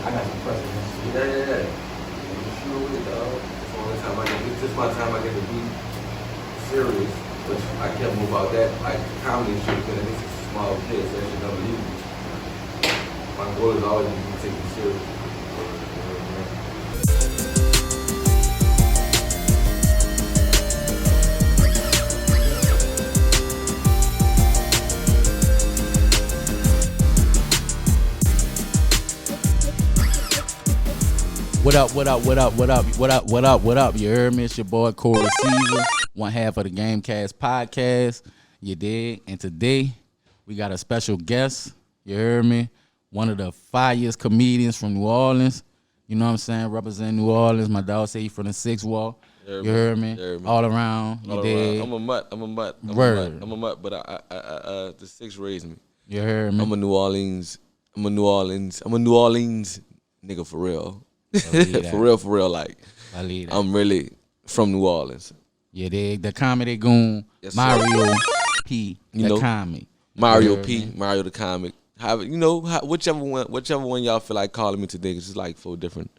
I got some questions. Yeah. Shoot with it, dog. It's the only time I get. It's just my time I get to be serious. Which I can't move out that. Like comedy shit, because it's a small kid, so that shit never leave me. My goal is always to be taken serious. What up? You heard me? It's your boy Corey Caesar, one half of the Gamecast Podcast. You dig? And today we got a special guest. You heard me? One of the finest comedians from New Orleans. You know what I'm saying? Representing New Orleans. My dog say he from the Sixth Wall. You heard me? All around. You dig? I'm a mutt. Word. I'm a mutt, but I the Six raised me. You heard me? I'm a New Orleans nigga for real. For real, like I'm really from New Orleans. Yeah, the comedy goon, yes, Mario P. The comic. Mario the comic. Whichever one y'all feel like calling me today, 'cause it's like 4 different.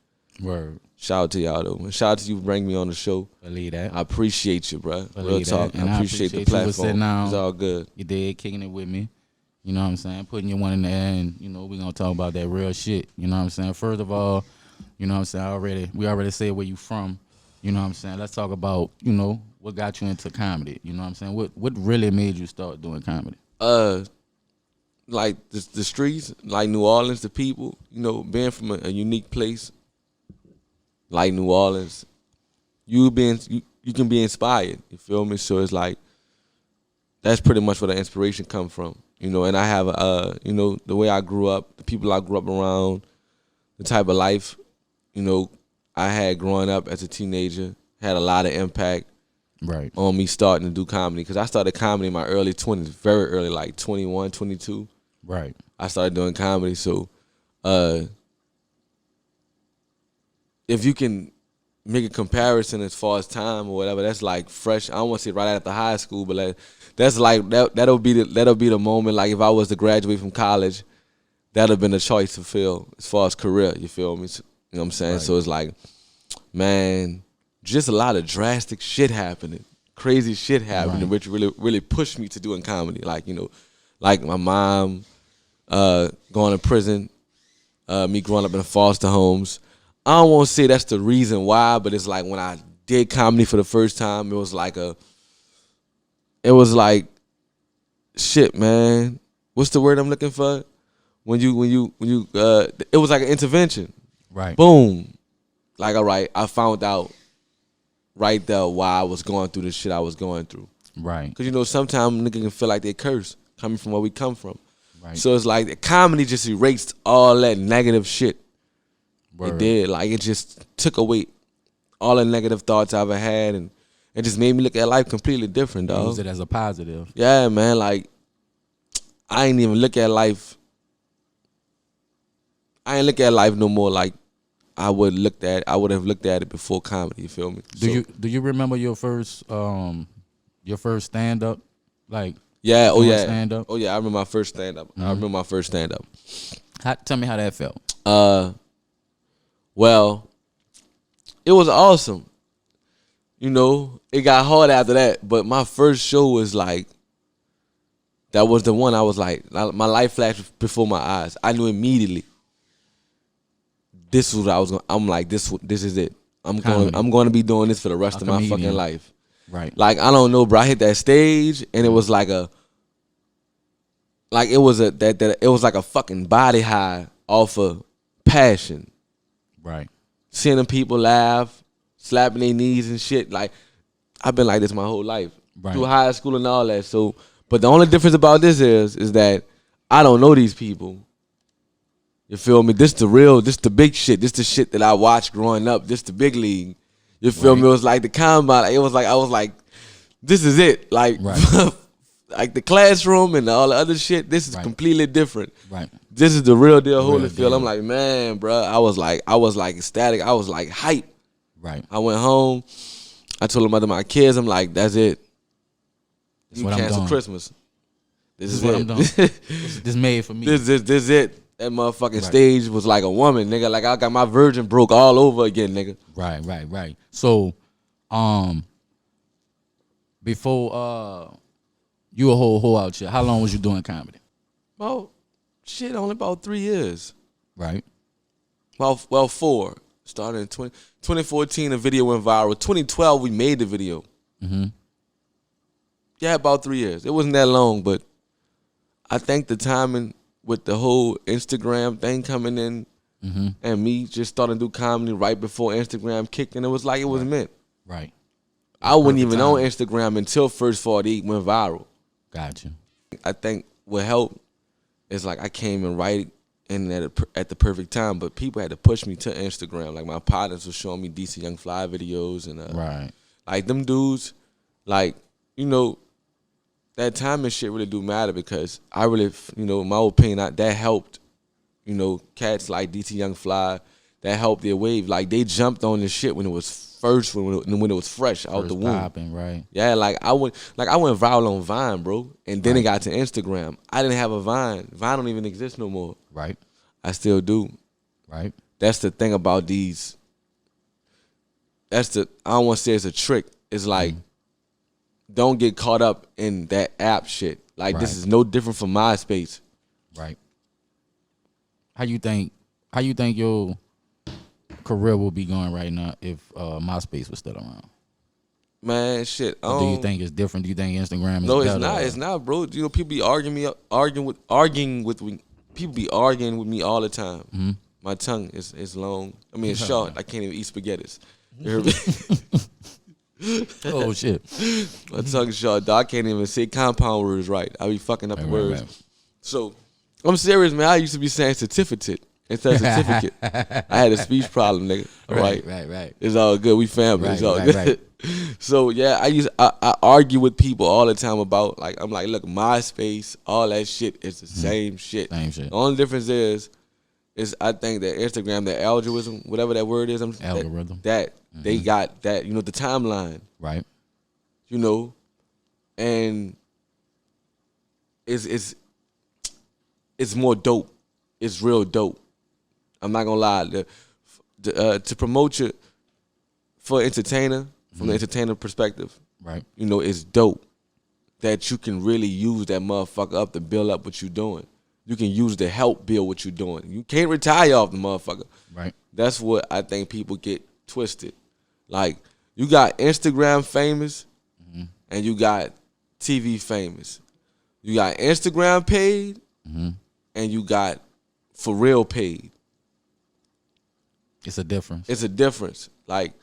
Word. Shout out to y'all though. And shout out to you for bringing me on the show. Believe that. I appreciate you, bro. Real talk. I appreciate the platform. It's all good. You did kicking it with me. You know what I'm saying? Putting your one in there, and we're gonna talk about that real shit. You know what I'm saying? First of all, you know what I'm saying? We already said where you from. You know what I'm saying? Let's talk about, what got you into comedy. You know what I'm saying? What really made you start doing comedy? Like the streets, like New Orleans, the people, being from a unique place like New Orleans, you can be inspired. You feel me? So it's like that's pretty much where the inspiration come from. And I have the way I grew up, the people I grew up around, the type of life, I had growing up as a teenager had a lot of impact on me starting to do comedy. Because I started comedy in my early 20s, very early, like 21, 22. Right. I started doing comedy. So if you can make a comparison as far as time or whatever, that's like fresh. I don't want to say right after high school, but that's like that'll be the moment. Like if I was to graduate from college, that'd have been a choice to fill as far as career. You feel me? You know what I'm saying? Right. So it's like, man, just a lot of drastic shit happening, crazy shit happening, which really pushed me to doing comedy. Like, like my mom going to prison, me growing up in foster homes. I don't want to say that's the reason why, but it's like when I did comedy for the first time, it was like shit, man. What's the word I'm looking for? When you it was like an intervention. Right. Boom. Like, all right, I found out right there why I was going through the shit I was going through. Right. Because, sometimes niggas can feel like they curse coming from where we come from. Right. So it's like the comedy just erased all that negative shit. Word. It did. Like, it just took away all the negative thoughts I ever had, and it just made me look at life completely different, dog. Use it as a positive. Yeah, man. Like, I ain't even look at life. I ain't look at life no more like I would have looked at it before comedy. You feel me? Do you remember your first stand up? Like yeah, stand up. Oh yeah, I remember my first stand up. Tell me how that felt. Well, it was awesome. It got hard after that, but my first show was like that was the one I was like my life flashed before my eyes. I knew immediately. This was what I was going. I'm like, this is it. I'm going to be doing this for the rest of my fucking life. Right. Like, I don't know, bro. I hit that stage and it was like it was like a fucking body high off of passion. Right. Seeing them people laugh, slapping their knees and shit. Like, I've been like this my whole life. Right. Through high school and all that. So, but the only difference about this is that I don't know these people. You feel me? This the big shit. This the shit that I watched growing up. This the big league. You feel me? It was like the combine. It was like I was like, this is it. Like, like the classroom and all the other shit. This is completely different. Right. This is the real deal Holyfield. I'm like, man, bro. I was like ecstatic. I was like hype. Right. I went home. I told my kids, I'm like, that's it. You what cancel I'm doing. Christmas. This is what I'm doing. This made for me. This it. that motherfucking stage was like a woman, nigga. Like I got my virgin broke all over again, nigga. Right. So, before you a whole hoe out here, how long was you doing comedy? Well, shit, only about 3 years. Right. Well, 4. Started in 2014, the video went viral. 2012, we made the video. Mm-hmm. Yeah, about 3 years. It wasn't that long, but I think the timing with the whole Instagram thing coming in and me just starting to do comedy right before Instagram kicked in, it was like it was meant. Right. I wasn't even on Instagram until First 48 went viral. Gotcha. I think what helped is like I came in right in at the perfect time, but people had to push me to Instagram. Like my partners were showing me DC Young Fly videos and like them dudes, like, you know, that time and shit really do matter because I really, you know, in my opinion, that helped, you know, cats like DT Young Fly, that helped their wave. Like they jumped on this shit when it was first, when it was fresh out the womb. Popping, right. Yeah, like I went viral on Vine, bro, and then it got to Instagram. I didn't have a Vine. Vine don't even exist no more. Right. I still do. Right. That's the thing about these. I don't want to say it's a trick. It's like, don't get caught up in that app shit. Like this is no different from MySpace. Right. How you think your career will be going right now if MySpace was still around? Man, shit. Or do you think it's different? Do you think Instagram is no? better? It's not. It's not, bro. You know, people be arguing with me. People be arguing with me all the time. Mm-hmm. My tongue is long. I mean, it's short. I can't even eat spaghettis. You heard me? Oh shit! My tongue's short, dog. I can't even say compound words right. I be fucking up the words. Right. So I'm serious, man. I used to be saying certificate instead of certificate. I had a speech problem, nigga. Right. It's all good. We family. It's all good. Right. So yeah, I argue with people all the time about I'm like, look, MySpace, all that shit is the same shit. Same shit. The only difference is I think that Instagram, that algorithm, whatever that word is, algorithm. That they got that, you know, the timeline. Right. You know, and it's more dope. It's real dope. I'm not gonna lie. To promote you for entertainer, from the entertainer perspective, right? You know, it's dope that you can really use that motherfucker up to build up what you're doing. You can use to help build what you're doing. You can't retire off the motherfucker. Right. That's what I think people get twisted. Like, you got Instagram famous and you got TV famous. You got Instagram paid and you got for real paid. It's a difference. It's a difference. Like,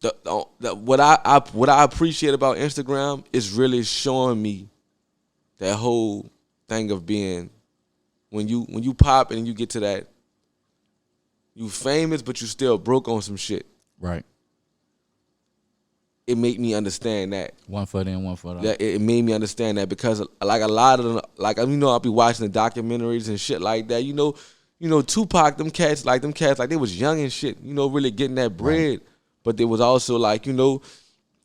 what I appreciate about Instagram is really showing me that whole thing of being, when you pop and you get to that, you famous but you still broke on some shit. Right. It made me understand that. One foot in, one foot out. That it made me understand that because like a lot of them, like, you know, I'll be watching the documentaries and shit like that. You know, Tupac, them cats like they was young and shit, you know, really getting that bread. Right. But there was also like, you know,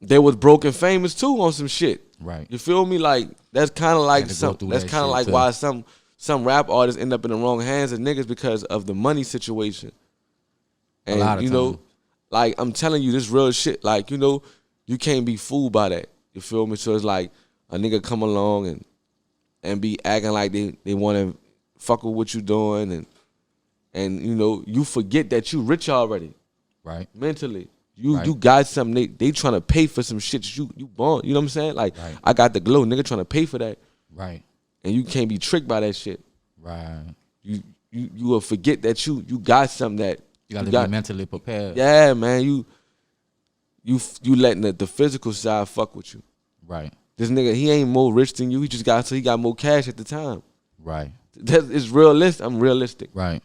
they was broken famous too on some shit. Right. You feel me? Like that's kind of like why some rap artists end up in the wrong hands of niggas because of the money situation. And you know, like I'm telling you this real shit. Like, you know, you can't be fooled by that. You feel me? So it's like a nigga come along and be acting like they want to fuck with what you doing and you know, you forget that you rich already. Right. Mentally. You got something, they trying to pay for some shit you born. You know what I'm saying? Like, I got the glow, nigga trying to pay for that. Right. And you can't be tricked by that shit. Right. You will forget that you got something that you gotta be mentally prepared. Yeah, man. You letting the physical side fuck with you. Right. This nigga, he ain't more rich than you. He got more cash at the time. Right. It's realistic. I'm realistic. Right.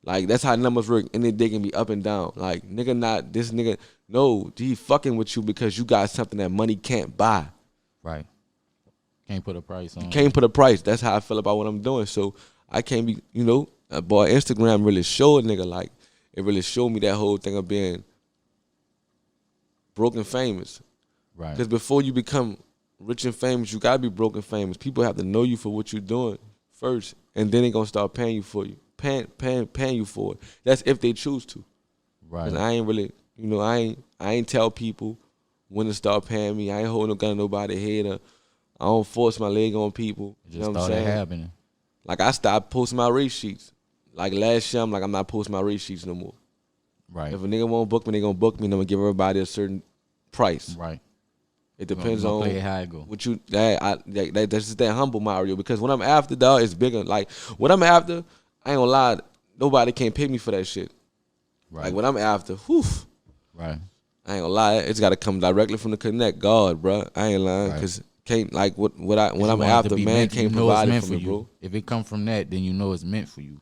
Like, that's how numbers work, and they can be up and down. Like, nigga not, this nigga, no, he fucking with you because you got something that money can't buy. Right. Can't put a price on. You can't put a price. That's how I feel about what I'm doing. So, I can't be, you know, boy, Instagram really showed nigga, like, it really showed me that whole thing of being broke and famous. Right. Because before you become rich and famous, you gotta be broke and famous. People have to know you for what you're doing first, and then they gonna start paying you for you, paying you for it. That's if they choose to. Right. 'Cause I ain't really, I ain't tell people when to start paying me. I ain't holding no gun to nobody's head. I don't force my leg on people. It You just know what I'm started saying? happening. Like I stopped posting my race sheets. Like last year, I'm not posting my race sheets no more. Right. If a nigga won't book me, they gonna book me, and I'm gonna give everybody a certain price. Right. It depends You gonna on play it how it go. what you that's just that humble Mario. Because what I'm after, dog, is bigger. Like what I'm after, I ain't gonna lie, nobody can pay me for that shit. Right. Like what I'm after, whew, Right. I ain't gonna lie, it's gotta come directly from the connect God, bro. I ain't lying, Right. cause can't like when You I'm want it to after, be man meant- can't you know it's provide it meant for for me, you. bro. If it come from that, then you know it's meant for you.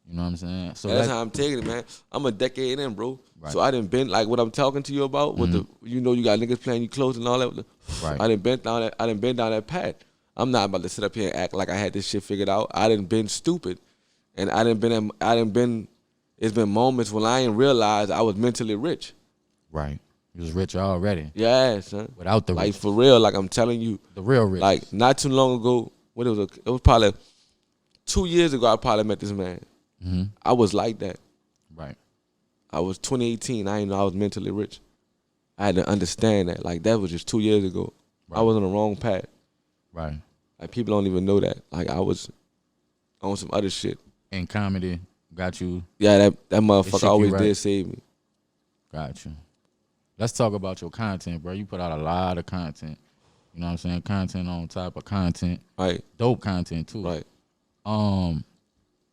You know what I'm saying? So That's how I'm taking it, man. I'm a decade in, bro. Right. So I done been like what I'm talking to you about with the, you got niggas playing you close and all that. Right. I done been down that path. I'm not about to sit up here and act like I had this shit figured out. I done been stupid, and it's been moments when I ain't realized I was mentally rich. right. You was rich already. Yeah, son. Without the Like rich. for real, like I'm telling you, The real rich. like not too long ago, it was probably 2 years ago. I probably met this man. Mm-hmm. I was like that. Right. I was 2018. I didn't know I was mentally rich. I had to understand that. Like that was just 2 years ago. Right. I was on the wrong path. Right. Like people don't even know that. Like I was on some other shit. And comedy got you. Yeah, that shook motherfucker you always right. did save me. Got you. Let's talk about your content, bro. You put out a lot of content. You know what I'm saying? Content on top of content. Right. Dope content too. Right.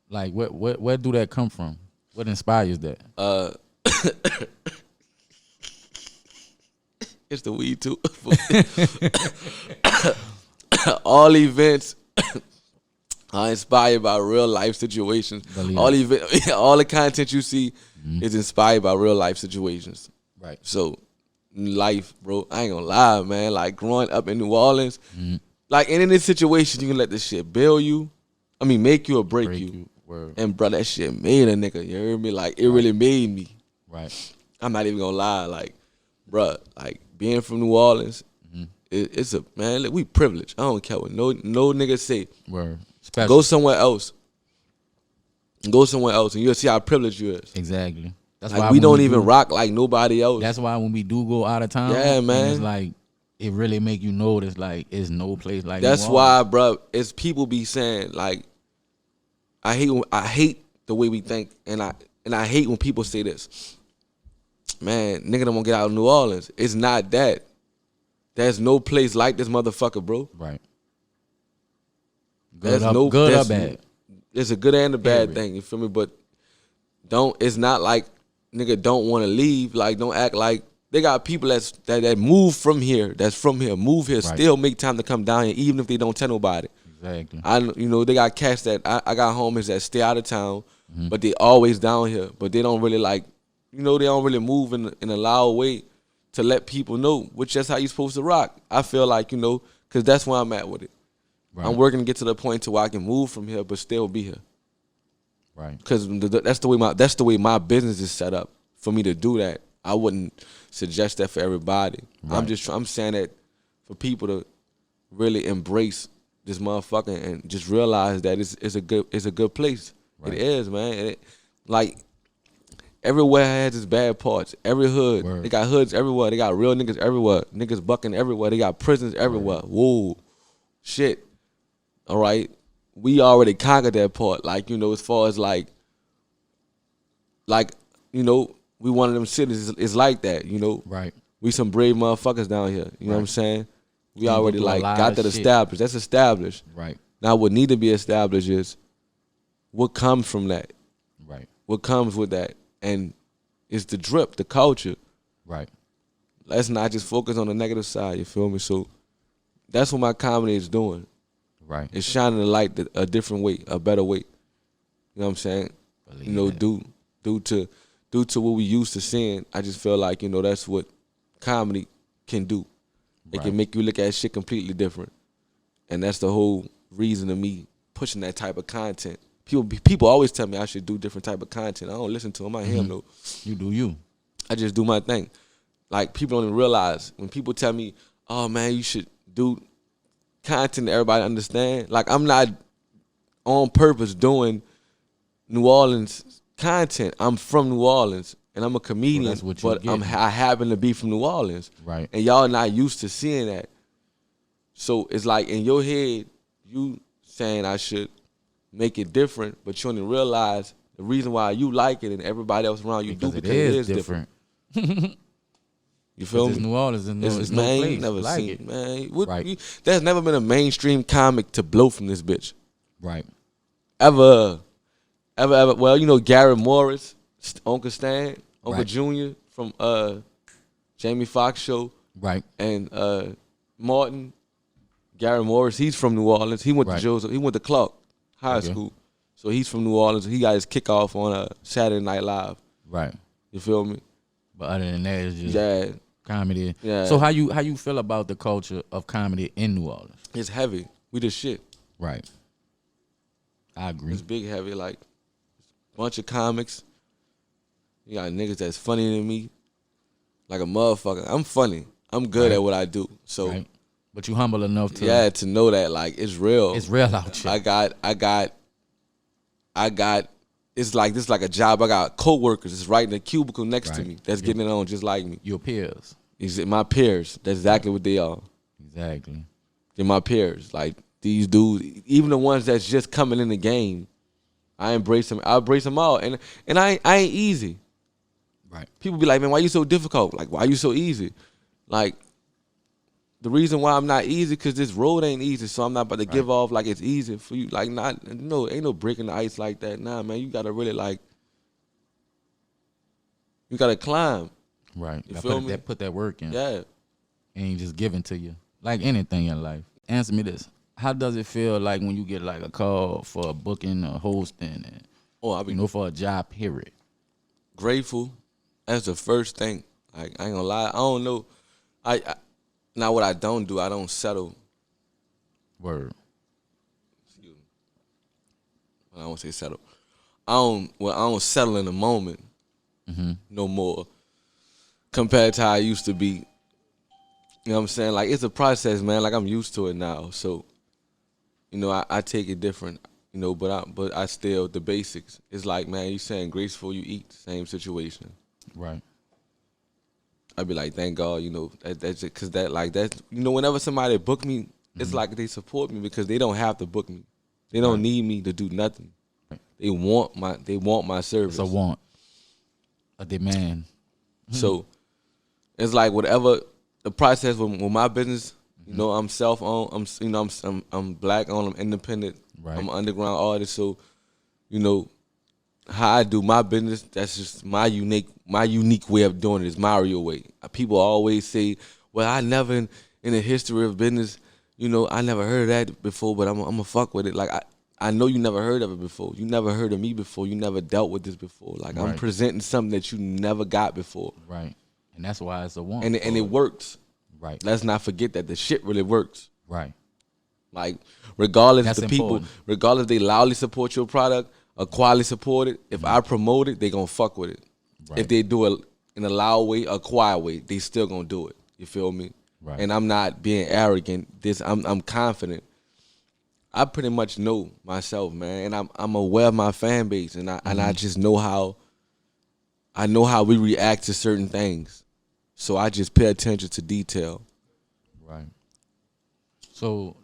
Like where do that come from? What inspires that? It's the weed too. All events are inspired by real life situations. Believe All the content you see is inspired by real life situations. Right. So, life, bro, I ain't gonna lie, man. Like growing up in New Orleans, like in this situation, you can let this shit build you. I mean, make you or break you. Word. And bro, that shit made a nigga. You heard me? Like it really made me. Right. I'm not even gonna lie. Like, bro, like being from New Orleans, it's a man. Look, we privileged. I don't care what no nigga say. Word. Special. Go somewhere else. Go somewhere else, and you'll see how privileged you is. Exactly. That's Like why we when don't even rock like nobody else. That's why when we do go out of town, Yeah, and man. it's like it really make you notice like it's no place like That's New why, Orleans. bro. It's people be saying like, I hate the way we think, and I hate when people say this. Man, nigga don't want to get out of New Orleans. It's not that. There's no place like this motherfucker, bro. Right. There's Good or bad. It's a good and a bad Period. thing. You feel me? But it's not like nigga don't want to leave. Like don't act like they got people that move from here. That's from here. Move here. Right. Still make time to come down here, even if they don't tell nobody. Exactly. They got cats that I got homies that stay out of town, but they always down here. But they don't really like, they don't really move in a loud way to let people know, which that's how you supposed to rock. I feel like, because that's where I'm at with it. Right. I'm working to get to the point to where I can move from here, but still be here. Right. Because that's the way my business is set up for me to do that. I wouldn't suggest that for everybody. Right. I'm saying that for people to really embrace this motherfucker and just realize that it's a good place. Right. It is, man. And like everywhere has its bad parts. Every hood, Word. they got hoods everywhere. They got real niggas everywhere. Niggas bucking everywhere. They got prisons everywhere. Whoa, shit. All right, we already conquered that part. Like as far as like we one of them cities is like that. Right. We some brave motherfuckers down here. You know what I'm saying? We Can go already through a like lot got of that shit. established. That's established. Right. Now what need to be established is what comes from that. Right. What comes with that, and it's the drip, the culture. Right. Let's not just focus on the negative side. You feel me? So that's what my comedy is doing. Right. It's shining the light a different way, a better way. You know what I'm saying? Believe that. Due to what we used to seeing, I just feel like, that's what comedy can do. It Right. can make you look at shit completely different. And that's the whole reason of me pushing that type of content. People always tell me I should do different type of content. I don't listen to them. I hear them though. You do you. I just do my thing. Like, people don't even realize when people tell me, oh man, you should do content that everybody understand. Like, I'm not on purpose doing New Orleans content. I'm from New Orleans and I'm a comedian, that's what you but I happen to be from New Orleans. Right. And y'all not used to seeing that. So it's like in your head, you saying I should make it different, but you only realize the reason why you like it and everybody else around you Because do it because is different. You feel It's me? New Orleans, and It's, there's man, no you place never like seen, it. man. Right. There's never been a mainstream comic to blow from this bitch. Right. Ever. Well, you know Garrett Morris, Uncle Stan, Uncle Right. Junior from Jamie Foxx show, Right. and Martin. Garrett Morris, he's from New Orleans. He went Right. to Joseph. He went to Clark High Okay. School, so he's from New Orleans. He got his kickoff on Saturday Night Live. Right. You feel me? But other than that, it's just Yeah, comedy. Yeah. So how you feel about the culture of comedy in New Orleans? it's heavy. We the shit. Right. I agree. It's big heavy. Like bunch of comics. You got niggas that's funnier than me, like a motherfucker. I'm funny. I'm good Right. at what I do. So Right. But you humble enough to yeah, to know that like it's real. it's real out here. I got. It's like this is like a job. I got coworkers. It's right in the cubicle next to Right. me. That's getting it on just like me. Your peers. My peers. That's exactly what they are. Exactly. They're my peers. Like these dudes, even the ones that's just coming in the game, I embrace them. I embrace them all, and I ain't easy. Right. People be like, man, why you so difficult? Like, why you so easy? Like, the reason why I'm not easy because this road ain't easy, so I'm not about to give off like it's easy for you. Like, ain't no breaking the ice like that. Nah, man, you gotta really you gotta climb. Right. You Gotta feel me? put that work in. Yeah. Ain't just given to you. Like anything in life. Answer me this. How does it feel like when you get like a call for a booking or hosting and Oh, I be for a job period? grateful. That's the first thing. Like, I ain't gonna lie. I don't know. I now what I don't do, I don't settle. Word. Excuse me. I don't say settle. I don't settle in the moment no more compared to how I used to be. You know what I'm saying? Like, it's a process, man. Like, I'm used to it now. So, you know, I take it different, you know, but I still, the basics. It's like, man, you saying graceful, you eat, same situation. Right. I'd be like, thank God, you know, that's it, because that's, you know, whenever somebody book me, it's like they support me because they don't have to book me. They don't need me to do nothing. Right. They want my service. It's a want. A demand. So it's like whatever the process with my business, you know, I'm self-owned. I'm black-owned. I'm independent. Right. I'm an underground artist. So, you know, how I do my business, that's just my unique way of doing it. Is Mario way. People always say, "Well, I never in the history of business, you know, I never heard of that before, but I'm gonna fuck with it." Like I know you never heard of it before. You never heard of me before. You never dealt with this before. Like, I'm Right. presenting something that you never got before, Right. And that's why it's a want. and it works. Right. Let's not forget that the shit really works. Right. Like, regardless That's the people, important. regardless they loudly support your product or quietly support it, if I promote it, they gonna fuck with it. Right. If they do it in a loud way or quiet way, they still gonna do it. You feel me? Right. And I'm not being arrogant. I'm confident. I pretty much know myself, man, and I'm aware of my fan base, and I just know how we react to certain things. So I just pay attention to detail. Right. So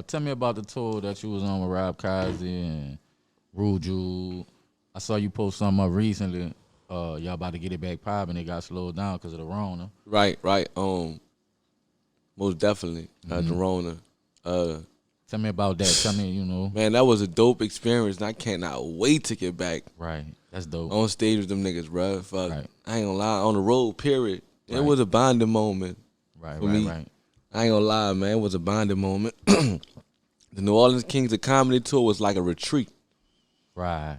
tell me about the tour that you was on with Rob Kazi and Ruju. I saw you post something up recently. Y'all about to get it back popping. It got slowed down because of the Rona. Right. Most definitely. The Rona. Tell me about that. Tell me, Man, that was a dope experience, and I cannot wait to get back Right. That's dope. on stage with them niggas, bro. Fuck. Right. I ain't gonna lie. On the road, period. It Right. was a bonding moment. Right, for right, me. right. I ain't gonna lie, man. It was a bonding moment. The New Orleans Kings of Comedy tour was like a retreat. Right.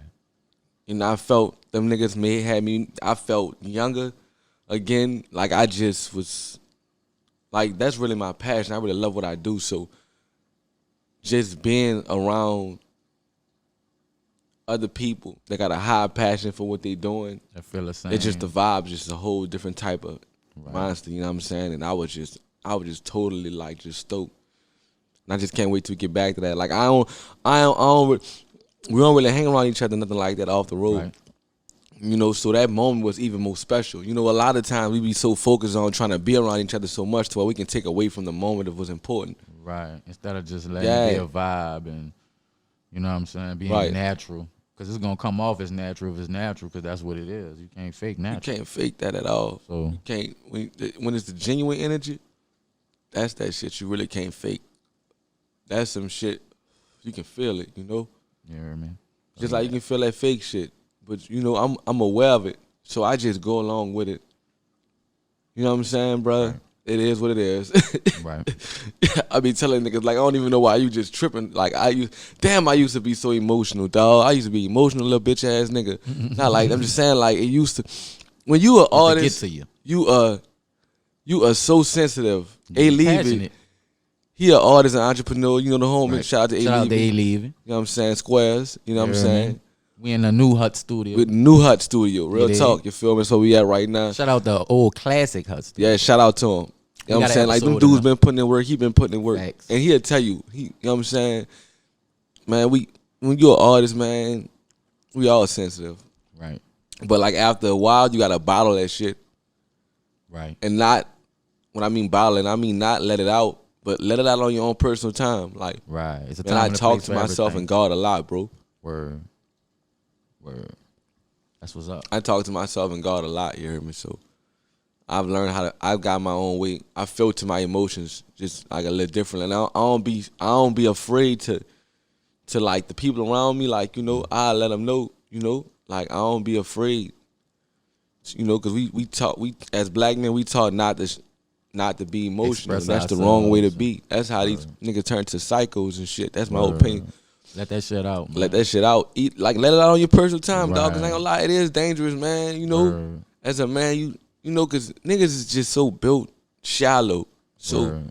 You know, I felt them niggas had me. I felt younger again. Like, I just was, like, that's really my passion. I really love what I do. So just being around other people that got a high passion for what they doing, I feel the same. it's just the vibe, just a whole different type of Right. monster. You know what I'm saying? And I was just totally like just stoked. And I just can't wait to get back to that. Like, I don't we don't really hang around each other, nothing like that off the road. Right. You know, so that moment was even more special. You know, a lot of times we be so focused on trying to be around each other so much to where we can take away from the moment that was important. Right. Instead of just letting it be a vibe and, you know what I'm saying, being natural. Because it's going to come off as natural if it's natural, because that's what it is. You can't fake natural. You can't fake that at all. So you can't, when it's the genuine energy, that's that shit you really can't fake. That's some shit, you can feel it, you know? You know what I mean? Just like you can feel that fake shit. But, you know, I'm aware of it, so I just go along with it. You know what I'm saying, bro? Right. It is what it is. Right. I be telling niggas, like, I don't even know why you just tripping. Like, I used to be so emotional, dog. I used to be emotional, little bitch ass nigga. Not like, I'm just saying, like, it used to. When you an artist, you are so sensitive. A-Levy, he an artist and entrepreneur. You know the homie. Right. Shout out to A-Levy. Shout out to A-Levy. You know what I'm saying? Squares. You know what I'm saying? We in the New Hut studio. With New Hut studio. Real talk. You feel me? So we at right now. Shout out the old classic Hut studio. Yeah, shout out to him. You know what I'm saying? Like, them dudes been putting in work. He been putting in work. Facts. And he'll tell you. You know what I'm saying? Man, when you're an artist, man, we all sensitive. Right. But, like, after a while, you got to bottle that shit. Right. And not, when I mean bottling, I mean not let it out, but let it out on your own personal time. Like, right. It's a time and I talk to myself and God a lot, bro. Word. That's what's up. I talk to myself and God a lot, you hear me? So I've learned I've got my own way. I filter my emotions just like a little differently. And I don't be afraid to like the people around me, like, you know, I let them know, you know, like I don't be afraid, you know, because we as black men, we taught not to be emotional. That's the wrong way to be. That's how these niggas turn to psychos and shit. That's my opinion. Let that shit out, man. Let that shit out. Let it out on your personal time, dog. Cause I ain't gonna lie, it is dangerous, man. You know, as a man, you know, cause niggas is just so built shallow. So,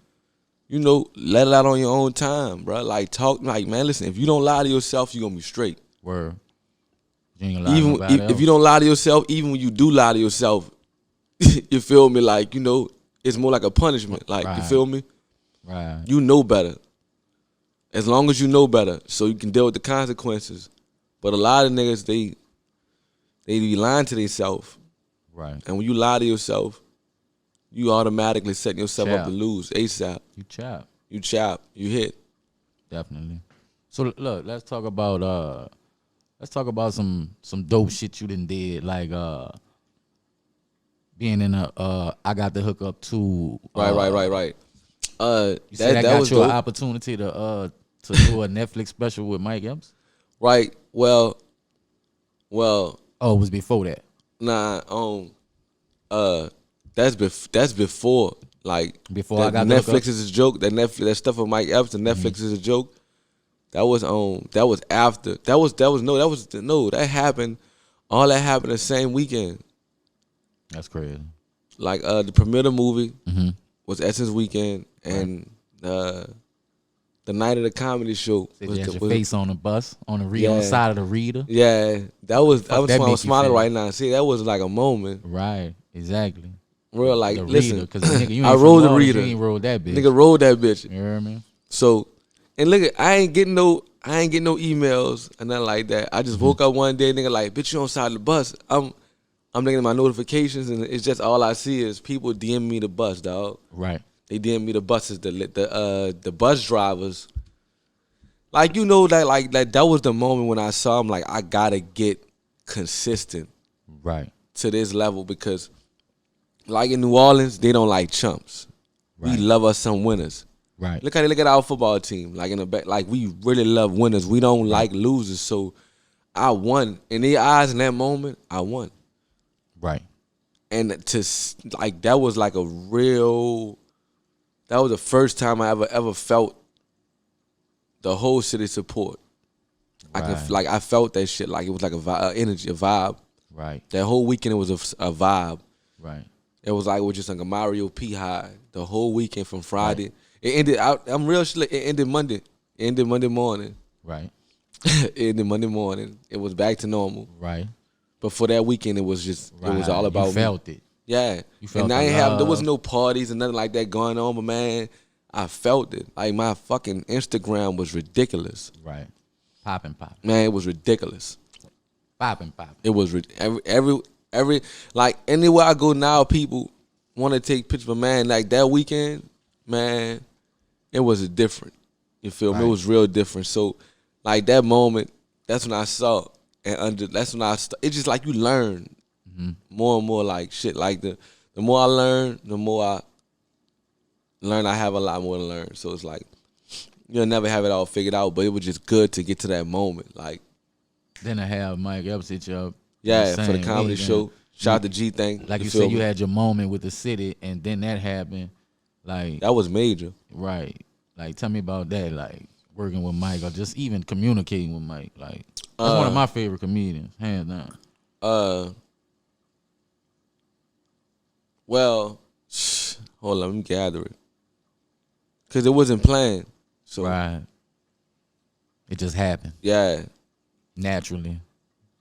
you know, let it out on your own time, bro. Like talk, like man, listen. If you don't lie to yourself, you gonna be straight. Word. You ain't gonna lie to if you don't lie to yourself, even when you do lie to yourself, you feel me? Like, you know, it's more like a punishment. Like, you feel me? Right. You know better. As long as you know better, so you can deal with the consequences. But a lot of niggas, they be lying to themselves. Right. And when you lie to yourself, you automatically setting yourself up to lose ASAP. You chop. You hit. Definitely. So look, let's talk about some dope shit you done did, like being in a I got the hook up to Right. You said that got you an opportunity to do a Netflix special with Mike Epps? Right. Well. Oh, it was before that. Nah. That's before. Like, before I got Netflix is a joke. That stuff with Mike Epps and Netflix is a joke. That was after. That happened. All that happened the same weekend. That's crazy. Like the premiere of the movie was Essence weekend, and the night of the comedy show was your face on the bus on the side of the reader. Yeah, that was why I'm smiling right now. See, that was like a moment. Right, exactly. Real like the listen, nigga, you ain't I rode the reader. You ain't rode that bitch. Nigga rode that bitch. You hear me? So, and look, I ain't getting no emails and nothing like that. I just woke up one day, nigga, like, bitch, you on side of the bus. I'm looking at my notifications, and it's just all I see is people DM me the bus, dog. Right. They DM me the buses, the bus drivers. Like, you know, that was the moment when I saw him, like, I gotta get consistent. Right. To this level, because like in New Orleans, they don't like chumps. Right. We love us some winners. Right. Look at our football team. Like in the back, like we really love winners. We don't like losers. So I won. In their eyes in that moment, I won. Right. And that was like that was the first time I ever felt the whole city support. Right. I felt that shit. Like it was like a energy, a vibe. Right. That whole weekend it was a vibe. Right. It was like just like a Mario P high. The whole weekend from Friday. Right. It ended I'm real shit. It ended Monday. It ended Monday morning. Right. It ended Monday morning. It was back to normal. Right. But for that weekend it was just it was all about you felt me. It. Yeah. You felt and there was no parties and nothing like that going on, but man, I felt it. Like my fucking Instagram was ridiculous. Right. Popping. Man, it was ridiculous. Popping. It was every like anywhere I go now, people want to take pictures of man. Like that weekend, man, it was different. You feel me? It was real different. So, like that moment, that's when I saw that's when it's just like you learn more and more. Like shit. Like the more I learn, the more I learn. I have a lot more to learn. So it's like you'll never have it all figured out, but it was just good to get to that moment. Like then I have Mike Epps hit you up. Yeah, for the comedy show. Shout out to G Thing. Like you said, you had your moment with the city, and then that happened. Like that was major. Right. Like tell me about that. Like working with Mike, or just even communicating with Mike. Like that's one of my favorite comedians, hands down. Well, hold on, let me gather it. Cause it wasn't planned. So right. It just happened. Yeah. Naturally.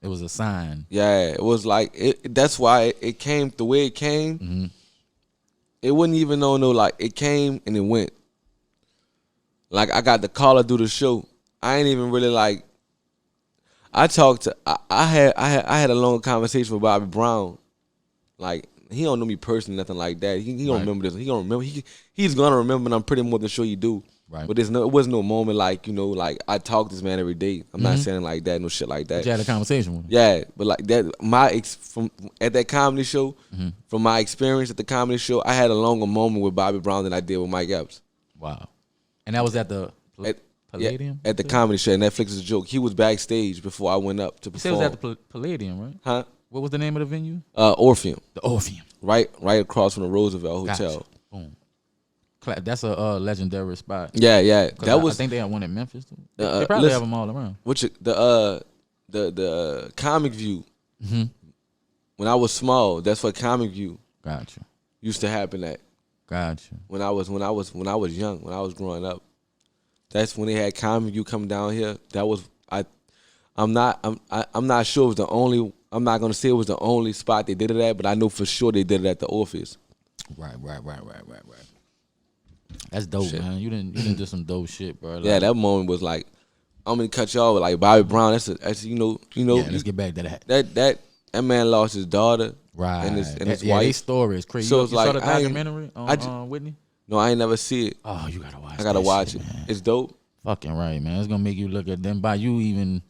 It was a sign. Yeah, it was like that's why it came the way it came. Mm-hmm. It wasn't even no like it came and it went. Like I got the call to do the show. I ain't even really like. I talked to I had a long conversation with Bobby Brown. Like he don't know me personally, nothing like that. He don't remember this. He don't remember. He's gonna remember, and I'm pretty more than sure you do. Right. But it wasn't no moment like, like I talk to this man every day. I'm not saying like that, no shit like that. But you had a conversation with him. Yeah, but like that, from at that comedy show, from my experience at the comedy show, I had a longer moment with Bobby Brown than I did with Mike Epps. Wow. And that was at the Palladium? Yeah, at the comedy show. Netflix is a joke. He was backstage before I went up to perform. You said it was at the Palladium, right? Huh? What was the name of the venue? Orpheum. The Orpheum. Right across from the Roosevelt Hotel. Gotcha. Boom. That's a legendary spot. Yeah. That I think they have one in Memphis too. They probably have them all around. The Comic View. Mm-hmm. When I was small, that's what Comic View. Gotcha. Used to happen at. Gotcha. When I was young, when I was growing up, that's when they had Comic View come down here. That was I'm not sure it was the only. I'm not gonna say it was the only spot they did it at, but I know for sure they did it at the Orpheus. Right. That's dope, shit. Man. You didn't do some dope shit, bro. Like, yeah, that moment was like, I'm gonna cut you off with like Bobby Brown. That's you know. Yeah, let's get back to that. That man lost his daughter, right, and his wife. His story is crazy. So you saw the documentary on Whitney? No, I ain't never see it. Oh, you gotta watch. I gotta watch shit, it. Man. It's dope. Fucking right, man. It's gonna make you look at them by you even.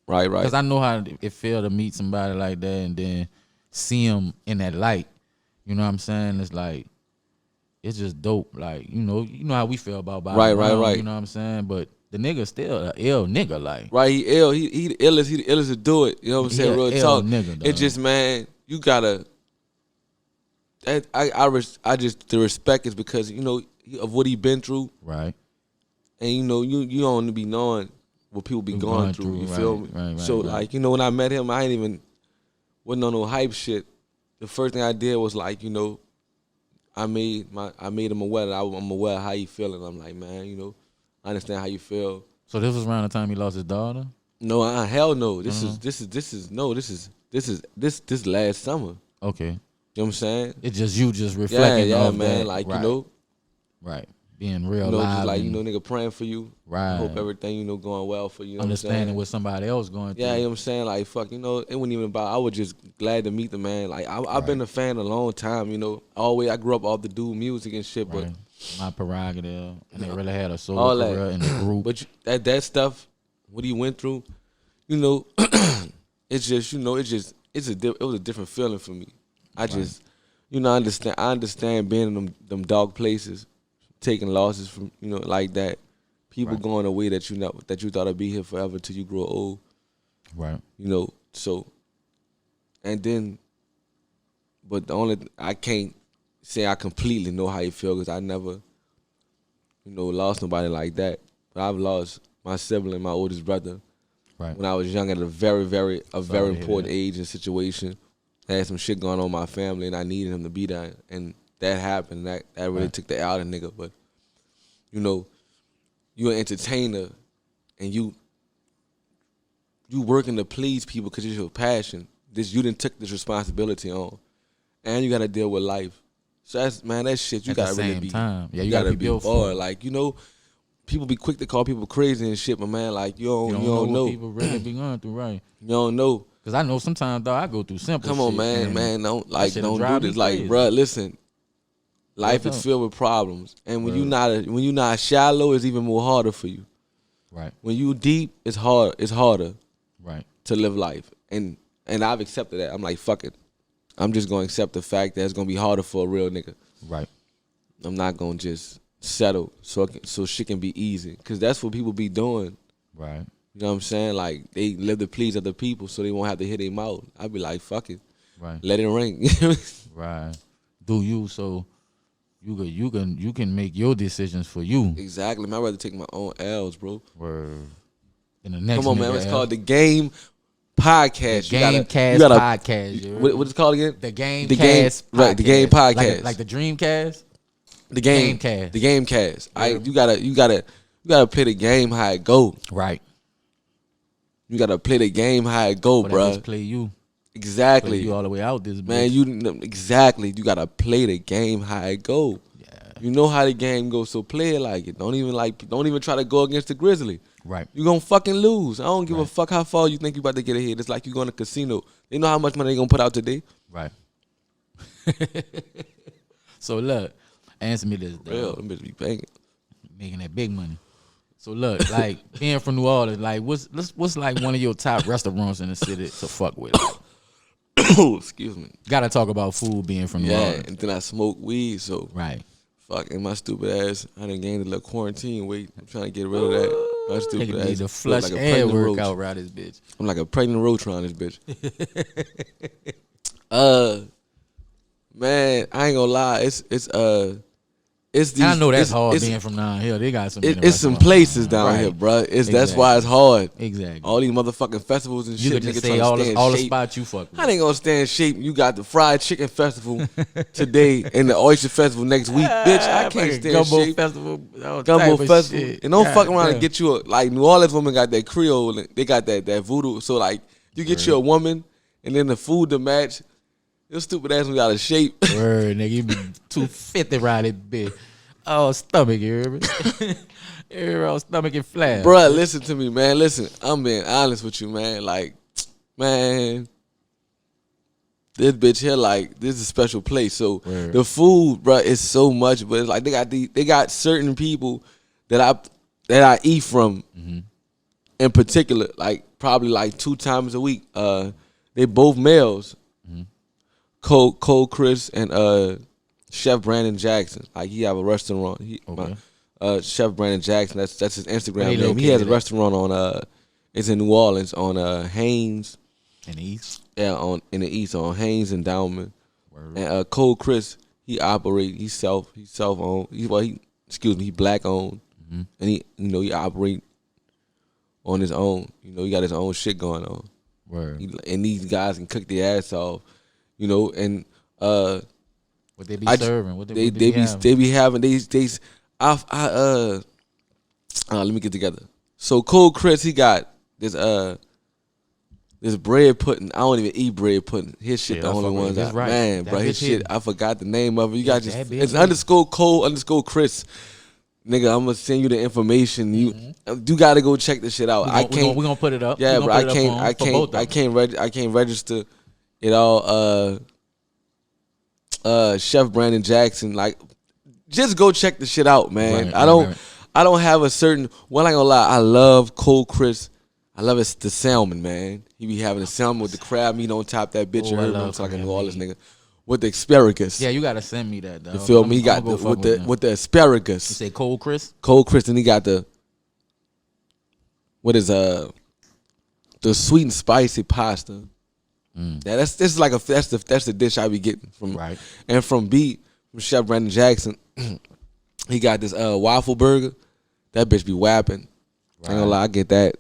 Right. Because I know how it feel to meet somebody like that and then see them in that light. You know what I'm saying? It's like, it's just dope. Like, you know how we feel about Bobby Brown, right. You know what I'm saying? But the nigga still an ill nigga, like. Right, he ill. He the illest. He the illest to do it. You know what I'm saying? Real talk. Nigga, it's just, man, you gotta. I just the respect is because of what he been through. Right. And you don't be knowing what people be going through. You feel me? Right, so like when I met him, I wasn't on no hype shit. The first thing I did was like I made him aware that I'm aware of how he feeling. I'm like, man, I understand how you feel. So this was around the time he lost his daughter? No, hell no. This last summer. Okay. You know what I'm saying? It's just you reflecting. Yeah, off man. That. Like right. Being real live. Just like nigga praying for you. Right. Hope everything going well for you. Understanding what somebody else going through. Yeah, you know what I'm saying? Like fuck, it wasn't even about. I was just glad to meet the man. Like I've been a fan a long time. Always I grew up off the dude music and shit, but my prerogative, and they really had a solo career in the group. But that stuff, what he went through, it's just it was a different feeling for me. I just I understand being in them dark places. Taking losses from like that, people going away that you thought I'd be here forever till you grow old, right? So, and then, but I can't say I completely know how you feel because I never, lost nobody like that. But I've lost my sibling, my oldest brother, when I was young at a very important age and situation. I had some shit going on in my family and I needed him to be there and. That happened. That really took the out of nigga. But you're an entertainer, and you working to please people because it's your passion. You didn't take this responsibility on, and you got to deal with life. So that shit you got to really be. Time. Yeah, you got to be built for. Like people be quick to call people crazy and shit, but man, like you don't know. What people really be going through, right? You don't know. Cause I know sometimes though I go through simple. Come on, shit, man, don't do drive this. me Like, crazy. bruh, listen. Life is filled with problems, and when you not shallow, it's even more harder for you. Right. When you deep, it's hard. It's harder. Right. To live life, and I've accepted that. I'm like, fuck it. I'm just gonna accept the fact that it's gonna be harder for a real nigga. Right. I'm not gonna just settle so shit can be easy, cause that's what people be doing. Right. You know what I'm saying? Like they live to please other people, so they won't have to hit their mouth. I'd be like, fuck it. Right. Let it ring. Right. Do you so you can make your decisions for you. Exactly. Man, I'd rather take my own L's, bro. Word. In the next Come on, man. It's L. called the Game Podcast. The Gamecast Podcast. What is it called again? The Gamecast Podcast. Right, the Game Podcast. Like the Dreamcast? The Gamecast. The Gamecast. You gotta play the game how it go. Right. You gotta play the game how it go, bro. Play you. Exactly. Play you all the way out this man. Bitch. Exactly. You gotta play the game how it go. Yeah. You know how the game goes, so play it like it. Don't even try to go against the Grizzly. Right. You gonna fucking lose. I don't give a fuck how far you think you about to get ahead. It's like you going to casino. They know how much money they gonna put out today. Right. So look, answer me this. Real, them bitches be banging. Making that big money. So look, like being from New Orleans, like what's like one of your top restaurants in the city to fuck with? Excuse me. Gotta talk about food being from New Orleans. And then I smoke weed, so right. Fuck, and my stupid ass, I done gained a little quarantine weight. I'm trying to get rid of that. My stupid ass. Need to flush like and work out around this bitch. I'm like a pregnant roach around this bitch. Man, I ain't gonna lie. It's these. I know that's hard being from down here. They got some. It's some places down here, bro. That's why it's hard. Exactly. All these motherfucking festivals and you shit. You could just say all the spots you fuck with. I ain't gonna stay in shape. You got the fried chicken festival today and the oyster festival next week, bitch. I can't stay in shape. Gumbo festival. And don't fuck around and get you like New Orleans women got that Creole. They got that voodoo. So like you get you a woman and then the food to match. Your stupid ass got a shape. Word, nigga, you be 250 around it, bitch. Oh, stomach, you hear me? Your stomach and flat. Bruh, listen to me, man. Listen, I'm being honest with you, man. Like, man, this bitch here, like, this is a special place. So the food, bruh, is so much, but it's like they got certain people that I eat from, in particular, like probably like 2 times a week. They both males. Cole Chris and Chef Brandon Jackson. Like he have a restaurant. Chef Brandon Jackson. That's his Instagram name. He has a restaurant on it's in New Orleans on Haynes. In the East? Yeah, in the East on Haynes and Downman. And Cole Chris, he self-owned. He black owned. And he operate on his own. He got his own shit going on. And these guys can cook their ass off. And what they be serving? What they be having these. Let me get together. So Cole Chris, he got this bread pudding. I don't even eat bread pudding. His shit the only ones. Man, bro, his shit. I forgot the name of it. You got it's _Cole_Chris. Nigga, I'm gonna send you the information. You got to go check this shit out. We're gonna put it up. Yeah, bro. I can't register it all. Chef Brandon Jackson, like, just go check the shit out, man. I don't have a certain. Well, I ain't gonna lie. I love Cole Chris. I love the salmon, man. He be having the salmon with the crab meat on top. That bitch, like a New Orleans nigga. With the asparagus. Yeah, you gotta send me that, dog. You feel me? He got with the asparagus. You say Cole Chris? Cole Chris, and he got the sweet and spicy pasta. Yeah, that's the dish I be getting from and from Chef Brandon Jackson. He got this waffle burger. That bitch be whapping. I ain't gonna lie, I get that.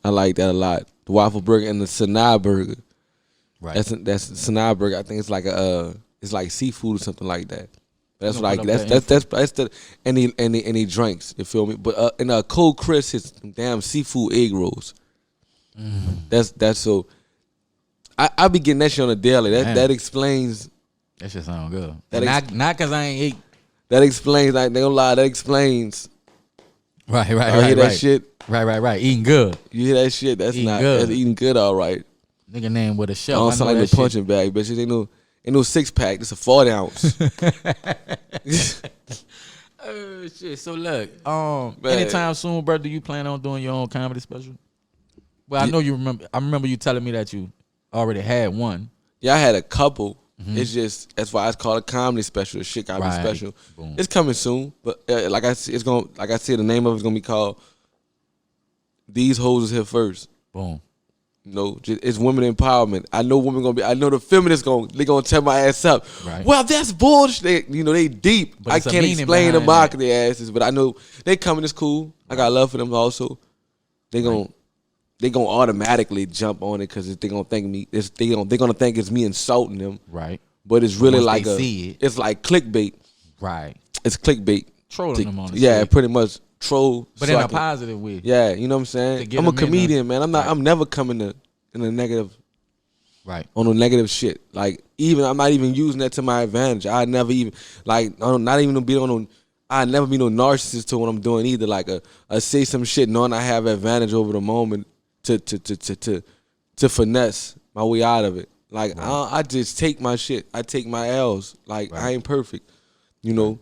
I like that a lot. The waffle burger and the Sanaa burger. That's Sanaa burger. I think it's like it's like seafood or something like that. That's what I that's the and he drinks. You feel me? But and Cole Chris, his damn seafood egg rolls. That's so. I be getting that shit on a daily. That explains. That shit sound good. Not because I ain't eat. That explains. Like, they don't lie. That explains Right. Hear that shit? Right. Eating good. You hear that shit? That's Eating good. That's eating good, all right. Nigga name with a I shelf. don't sound like the punching bag, bitch. It ain't no 6-pack. It's a 40 ounce. Oh shit. So look, Man. anytime soon, bro, do you plan on doing your own comedy special? Well, I know you remember. I remember you telling me that you already had one. Yeah, I had a couple. Mm-hmm. It's just that's why it's called a comedy special. Shit comedy Right. special. Boom. It's coming soon, but like I said, the name of it's gonna be called "These Hoes Is Here First." Boom. You know, it's women empowerment. I know women gonna be. I know the feminists they gonna tear my ass up. Right. Well, that's bullshit. They deep. But I it's a can't meaning explain the behind mark that. of their asses, but I know they coming. It's cool. I got love for them also. They gonna automatically jump on it because they gonna think they're gonna think it's me insulting them. Right. But it's really Once like they see it. it's like clickbait. Right. It's clickbait. Trolling them on the Yeah, street. pretty much troll. But so in I a can- positive way. Yeah, you know what I'm To saying? get I'm a them in comedian, man. I'm not. Right. I'm never coming in a negative Right. on no negative shit. Like I'm not even using that to my advantage. I never even not even be on no. I never be no narcissist to what I'm doing either. Like I say some shit knowing I have advantage over the moment to finesse my way out of it. Like I just take my shit. I take my L's. Like I ain't perfect, you know.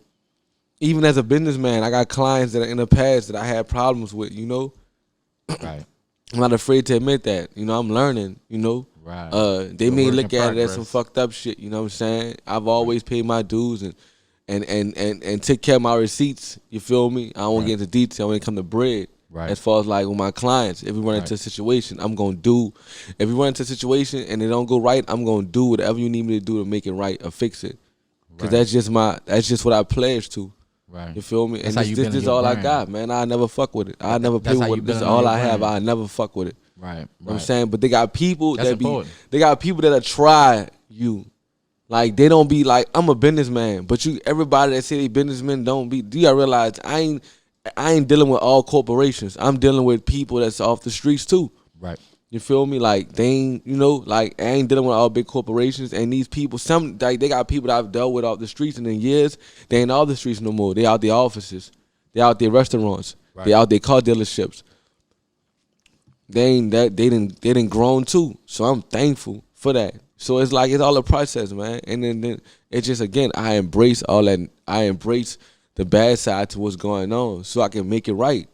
Even as a businessman, I got clients that are in the past that I had problems with. You know, Right. I'm not afraid to admit that. You know, I'm learning. You know, Right. they A may work look in at it as some progress. fucked up shit. You know what I'm saying? I've always paid my dues and take care of my receipts. You feel me? I don't want to get into detail when it come to bread. Right. As far as like with my clients, if we run into a situation, I'm gonna do. If we run into a situation and it don't go right, I'm gonna do whatever you need me to do to make it right or fix it. Cause Right. that's just what I pledge to. Right. You feel me? That's and how you this building is your all I brand. got, man. I never fuck with it. I never play That's how with you it. This is building all your I have. brand. I never fuck with it. Right. You know what I'm saying? But they got people That's that important. they got people that'll try you. Like they don't be like, I'm a businessman, but everybody that say they businessmen don't be. Do y'all realize I ain't dealing with all corporations. I'm dealing with people that's off the streets too. Right. You feel me? Like they ain't, like I ain't dealing with all big corporations. And these people, some like they got people that I've dealt with off the streets, and in years they ain't off the streets no more. They out their offices, they out their restaurants, Right. they out their car dealerships. They ain't that they didn't grown too. So I'm thankful for that. So it's like it's all a process, man. And then it's just again I embrace all that. I embrace the bad side to what's going on, so I can make it right.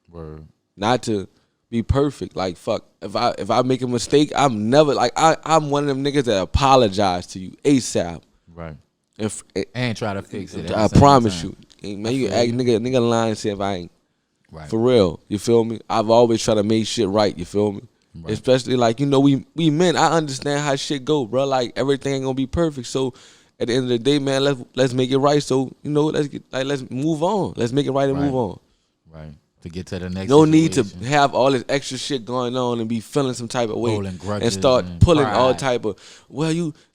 Word. Not to be perfect. Like fuck, if I make a mistake, I'm never like I'm one of them niggas that apologize to you ASAP. Right. If And try to fix it. at I the same promise time. you, man, you act nigga lie and say if I ain't Right. for real. You feel me? I've always tried to make shit right. You feel me? Right. Especially like we men. I understand how shit go, bro. Like everything ain't gonna be perfect. So at the end of the day, man, let's make it right. So let's move on. Let's make it right and Right. move on. Right. To get to the next. No need to situation. have all this extra shit going on and be feeling some type of way Holding grudges and start and pulling all pride. type of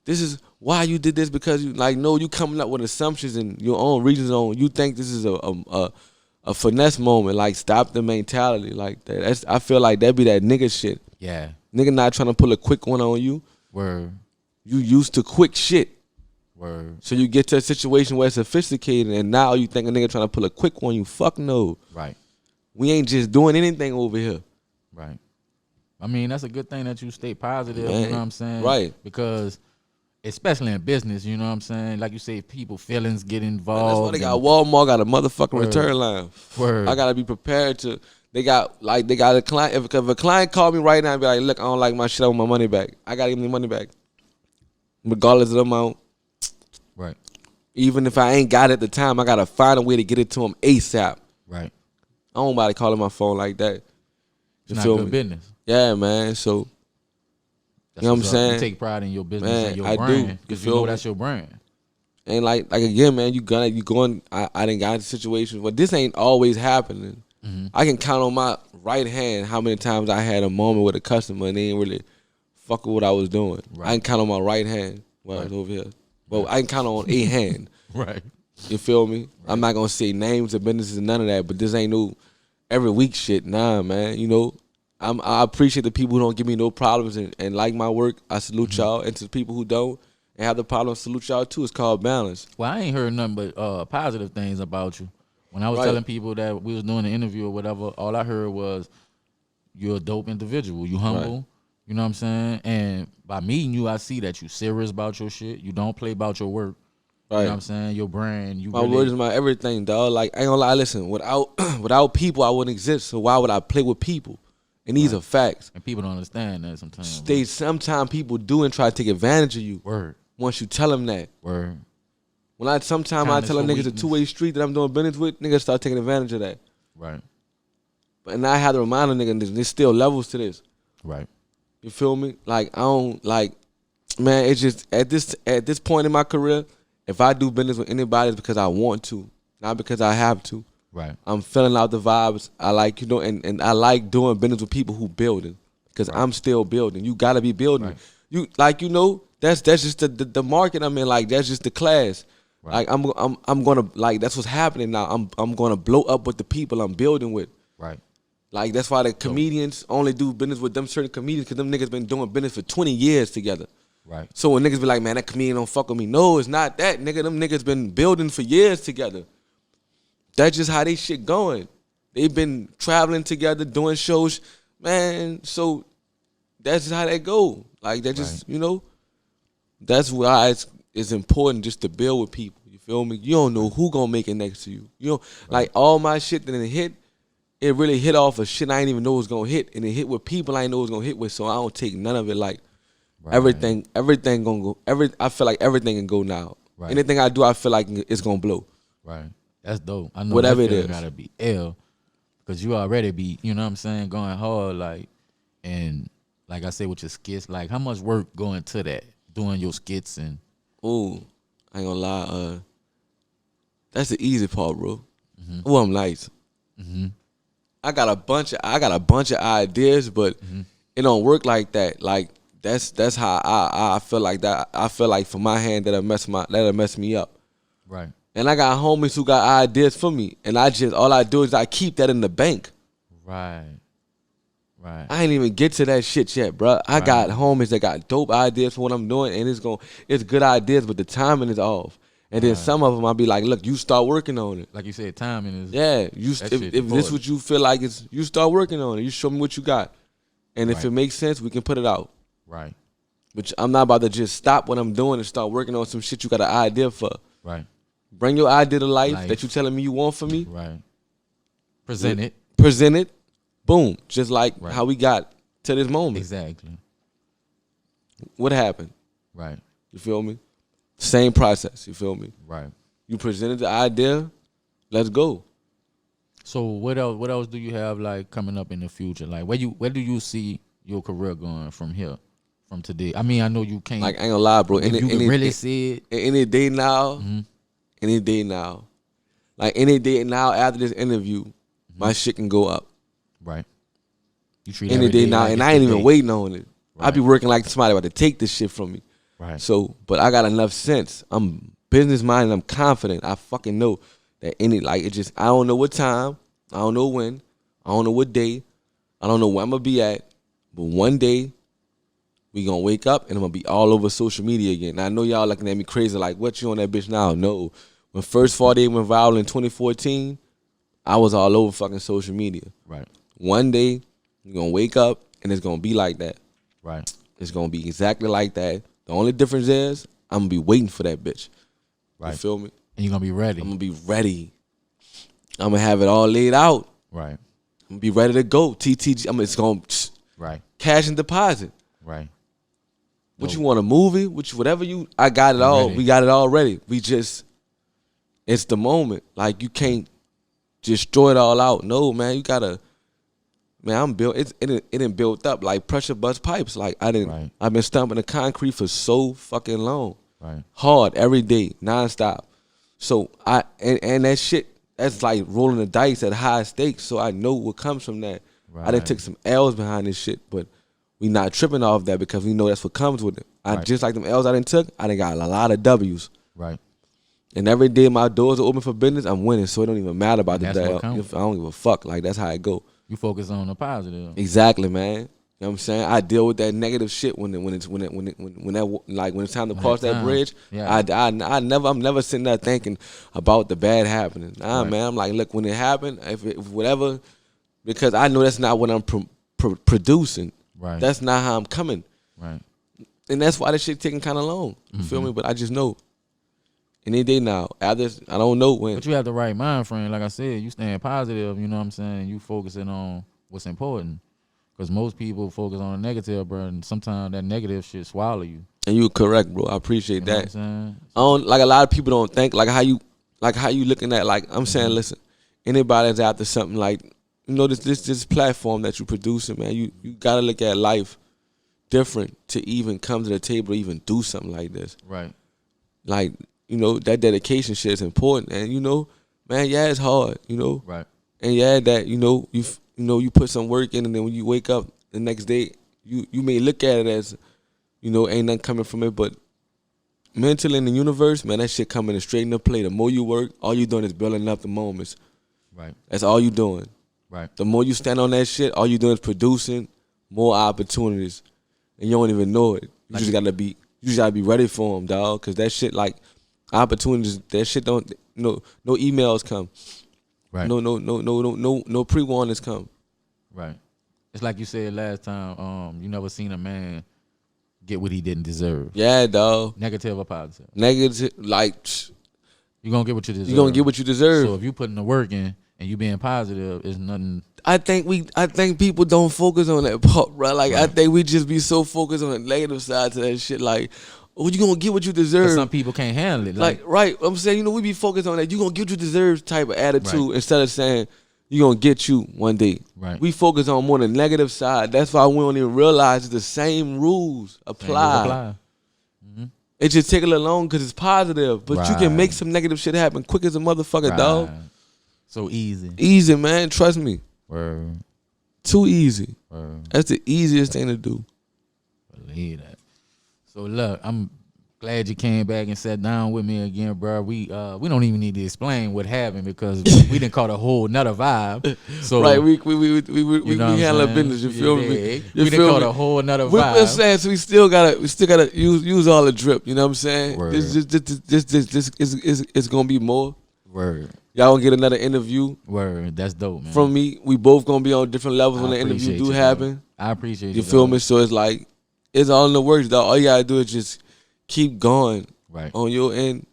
this is why you did this because you like no you coming up with assumptions and your own reasons on you think this is a finesse moment. Like stop the mentality like that. I feel like that be that nigga shit. Yeah. Nigga not trying to pull a quick one on you. Word. You used to quick shit. Word. So you get to a situation where it's sophisticated and now you think a nigga trying to pull a quick one. You fuck no. Right. We ain't just doing anything over here. Right. I mean, that's a good thing that you stay positive, Man, you know what I'm saying? right. Because especially in business, you know what I'm saying? Like you say, people feelings get That's involved. why they got and- Walmart got a motherfucking Word. return line. Word. I gotta be prepared to. They got a client. If a client called me right now and be like, "Look, I don't like my shit. I want my money back." I gotta give them the money back, regardless of the amount. Right. Even if I ain't got it at the time, I gotta find a way to get it to them ASAP. Right. I don't nobody calling my phone like that. It's You not feel good me? business. Yeah, man. So That's You know what I'm what's up. saying? You take pride in your business Man, and your I do. brand. You Because you feel know me? that's your brand. and like again, man, you going. I didn't got into situations, but this ain't always happening. Mm-hmm. I can count on my right hand how many times I had a moment with a customer and they ain't really fuck with what I was doing. Right. I can count on my right hand while I was over here. But I can count on a hand. Right. You feel me? I'm not gonna say names of businesses and none of that, but this ain't no every week shit. Nah, man. You know, I appreciate the people who don't give me no problems and like my work. I salute y'all. And to the people who don't and have the problem, salute y'all too. It's called balance. Well, I ain't heard nothing but positive things about you When I was Right. telling people that we was doing the interview or whatever, all I heard was you're a dope individual. You humble. Right. You know what I'm saying? And by meeting you, I see that you serious about your shit. You don't play about your work. You know what I'm saying? Your brand. You My really, word is my everything, dog. Like, I ain't gonna lie, listen, without without people, I wouldn't exist. So why would I play with people? And these are facts. and people don't understand that sometimes. Sometimes people do and try to take advantage of you Word. once you tell them that. Word. Sometimes I Kindness tell a for niggas a weakness. two-way street that I'm doing business with, niggas start taking advantage of that. Right. And I have to remind a nigga, there's still levels to this. Right. You feel me? Like, I don't, like, man, it's just, at this point in my career, if I do business with anybody, it's because I want to, not because I have to. Right. I'm filling out the vibes. I like, and I like doing business with people who building, because I'm still building. You got to be building. Right. You, like, that's just the market I'm in. Like, that's just the class. Right. Like, I'm gonna, like, that's what's happening now. I'm gonna blow up with the people I'm building with. Right. Like, that's why the comedians only do business with them certain comedians, because them niggas been doing business for 20 years together. Right. So when niggas be like, man, that comedian don't fuck with me. No, it's not that, nigga. Them niggas been building for years together. That's just how they shit going. They've been traveling together, doing shows, man. So that's just how that go. Like, that just, that's why it's important just to build with people. You feel me? You don't know who gonna make it next to you. You know, like, all my shit that it hit, it really hit off of shit I didn't even know was gonna hit, and it hit with people I didn't know was gonna hit with. So I don't take none of it like everything gonna go. I feel like everything can go now. Right. Anything I do, I feel like it's gonna blow. Right. That's dope. I know Whatever that it feeling is. gotta be ill, because you already be, you know what I'm saying, going hard, like, and like I said with your skits, like, how much work go into that, doing your skits and. Ooh, I ain't gonna lie. That's the easy part, bro. Oh, I'm nice. I got a bunch of ideas, but it don't work like that. Like, that's how I feel like that. I feel like for my hand that'll mess me up. Right. And I got homies who got ideas for me, and all I do is I keep that in the bank. Right. Right. I ain't even get to that shit yet, bro. I got homies that got dope ideas for what I'm doing, and it's good ideas, but the timing is off. And then some of them I'll be like, look, you start working on it. Like you said, timing is. Yeah, if this what you feel like is, you start working on it. You show me what you got, and if it makes sense, we can put it out. Right. But I'm not about to just stop what I'm doing and start working on some shit you got an idea for. Right. Bring your idea to life that you telling me you want for me. Right. Present it. Present it. Boom. Just like how we got to this moment. Exactly. What happened? Right. You feel me? Same process. You feel me? Right. You presented the idea. Let's go. So what else? What else do you have like coming up in the future? Like where do you see your career going from here, from today? I mean, I know you can't. Like, I ain't gonna lie, bro. You can really see it. Any day now. Any day now. Like, any day now after this interview, my shit can go up. Right. You treat Any every day now, like and it's I ain't the even day. waiting on it. I be Right. working like somebody about to take this shit from me. Right. So, but I got enough sense. I'm business minded. I'm confident. I fucking know that I don't know what time. I don't know when. I don't know what day. I don't know where I'm going to be at. But one day, we going to wake up and I'm going to be all over social media again. Now, I know y'all looking at me crazy like, what, you on that bitch now? No. When First 48 went viral in 2014, I was all over fucking social media. Right. One day, you're going to wake up and it's going to be like that. Right. It's going to be exactly like that. The only difference is I'm going to be waiting for that bitch. Right. You feel me? And you're gonna be ready. I'm going to be ready. I'm going to have it all laid out. Right. I'm going to be ready to go. TTG. It's going to Right. cash and deposit. Right. What you want, a movie? I got it all. Ready. We got it all ready. It's the moment. Like, you can't just throw it all out. No, man, you got to. Man, I'm built. It didn't built up like pressure bust pipes. Like, I've been stumping the concrete for so fucking long. Right. Hard every day, nonstop. So and that shit, that's like rolling the dice at high stakes. So I know what comes from that. I done took some L's behind this shit, but we not tripping off that because we know that's what comes with it. Just like them L's I done took, I done got a lot of W's. Right. And every day my doors are open for business, I'm winning. So it don't even matter about the That's L. what counts. I don't give a fuck. Like, that's how it go. You focus on the positive. Exactly, man. You know what I'm saying? I deal with that negative shit when it's time to cross that bridge. Yeah. I'm never sitting there thinking about the bad happening. Nah, Right. man. I'm like, look, when it happened, if whatever, because I know that's not what I'm producing. Right. That's not how I'm coming, Right. and that's why this shit taking kind of long. You feel me? But I just know any day now. After I don't know when. But you have the right mind frame. Like I said, you staying positive. You know what I'm saying? You focusing on what's important. Because most people focus on the negative, bro, and sometimes that negative shit swallow you. And you correct, bro. I appreciate You know that. what I'm saying? I don't like a lot of people don't think like how you looking at like I'm saying. Listen, anybody that's after something like this platform that you producing, man. You gotta look at life different to even come to the table, or even do something like this. Right. Like that dedication shit is important, and man, yeah, it's hard, Right. and yeah, that you put some work in, and then when you wake up the next day, you may look at it as ain't nothing coming from it, but mentally in the universe, man, that shit coming straight into play. The more you work, all you doing is building up the moments. Right. That's all you doing. Right. The more you stand on that shit, all you doing is producing more opportunities, and you don't even know it. You just gotta be ready for them, dog. Cause that shit like opportunities. That shit don't no emails come. Right. No pre-warnings come. Right. It's like you said last time. You never seen a man get what he didn't deserve. Yeah, dog. Negative or positive. Negative, like You gonna get what you deserve. you gonna get what you deserve. So if you putting the work in and you being positive, it's nothing. I think people don't focus on that part, bro. Like I think we just be so focused on the negative side to that shit. Like, oh, you gonna get what you deserve. Some people can't handle it. Like right, I'm saying we be focused on that. You gonna get what you deserve type of attitude Right. instead of saying you gonna get you one day. Right. We focus on more the negative side. That's why we don't even realize the same rules apply. It just take a little long because it's positive, but you can make some negative shit happen quick as a motherfucker, dog. So easy. Easy, man. Trust me. Word. Too easy. Word. That's the easiest thing to do. Believe that. So look, I'm glad you came back and sat down with me again, bro. We don't even need to explain what happened because we didn't caught a whole nother vibe. So Right, we handle saying? business. You feel me? We didn't caught a whole nother vibe. We're saying so we still gotta use all the drip. You know what I'm saying? Word. This is gonna be more. Word. Y'all gonna get another interview. Word. That's dope, man. From me. We both gonna be on different levels when the interview appreciate do you, happen. I appreciate you. You feel me? So it's like it's all in the works, dog. All you gotta do is just keep going Right. on your end.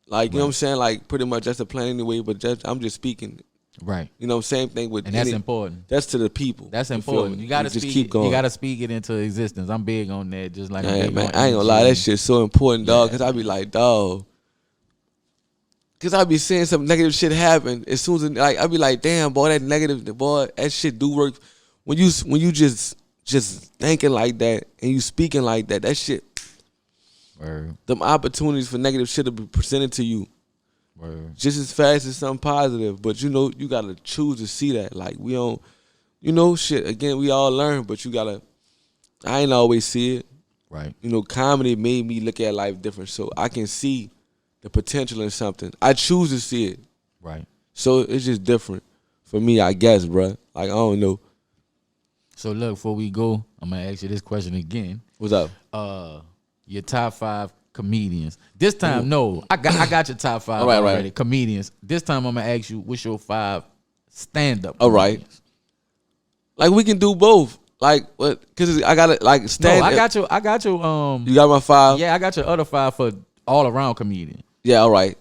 Like, you know what I'm saying? Like, pretty much that's the plan anyway, but I'm just speaking. Right. You know, same thing with And that's important. That's to the people. That's feel important. me? You gotta just speak. keep going. You gotta speak it into existence. I'm big on that. Just like I'm Yeah, big man, on I ain't gonna lie, that shit's so important, dog. Cause I be like, dog. Cause I be seeing some negative shit happen. As soon as like I be like, damn, boy, that negative, boy, that shit do work. When you just thinking like that and you speaking like that, that shit. Word. Them opportunities for negative shit to be presented to you. Word. Just as fast as something positive. But you gotta choose to see that. Like we don't, shit. Again, we all learn, but I ain't always see it. Right. Comedy made me look at life different. So I can see the potential in something. I choose to see it. Right. So it's just different for me, I guess, bruh. Like I don't know. So look, before we go, I'm gonna ask you this question again. What's up? Your top 5 comedians. This time, no, I got your top 5 Right, already. right. Comedians. This time, I'm gonna ask you, what's your 5 stand-up? All right. comedians? Like we can do both. Like what? Cause I got it. Like No, stand. I got your. You got my 5. Yeah, I got your other 5 for all around comedian. Yeah. All right.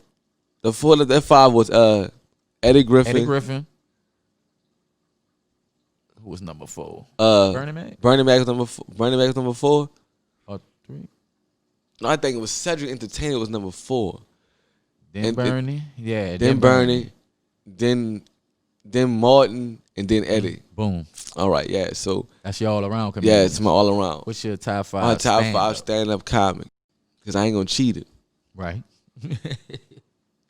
The 4 that 5 was Eddie Griffin. Eddie Griffin. Who was number 4? Bernie Mac. Bernie Mac was number 4. Bernie Mac was number 4. Or 3. No, I think it was Cedric Entertainer was number 4. Then And Bernie. Yeah. Then Bernie. Then Martin and then Eddie. Boom. All right. Yeah. So That's your all around comedian. yeah, it's my all around. What's your top 5? My top stand-up? 5 stand-up comic. Cause I ain't gonna cheat it. Right.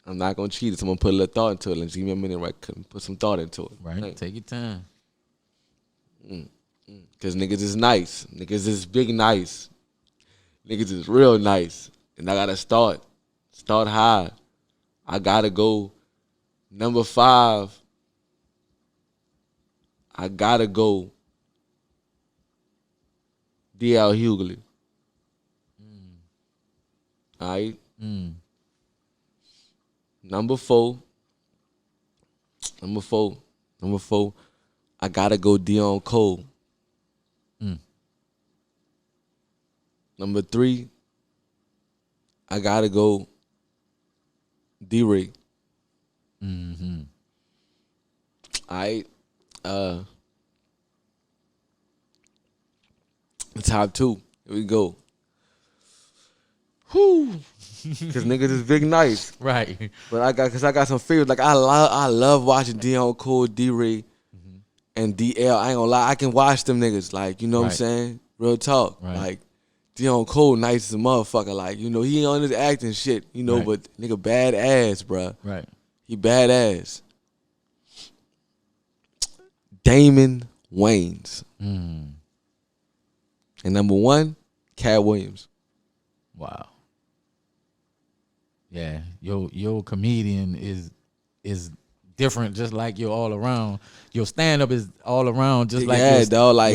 I'm not gonna cheat it. So I'm gonna put a little thought into it. And just give me a minute, right? Put some thought into it. Right. Like, Take your time. Cause niggas is nice. Niggas is big nice. Niggas is real nice. And I gotta start high. I gotta go number 5. I gotta go D.L. Hughley. All right. Number four. I gotta go Dion Cole. Number 3. I gotta go D-Ray. All right. The top 2. Here we go. Whoo. Cause niggas is big nice. Right. But I got some favorites. Like I love watching Dion Cole, D-Ray, and DL. I ain't gonna lie, I can watch them niggas. Like, you know what I'm saying? Real talk. Right. Like Dion Cole nice as a motherfucker. Like, you know, he ain't on his acting shit, you know, but nigga badass, bruh. Right. He badass. Damon Wayans. And number 1, Cat Williams. Wow. Yeah, your comedian is different, just like your all around. Your stand up is all around, just like your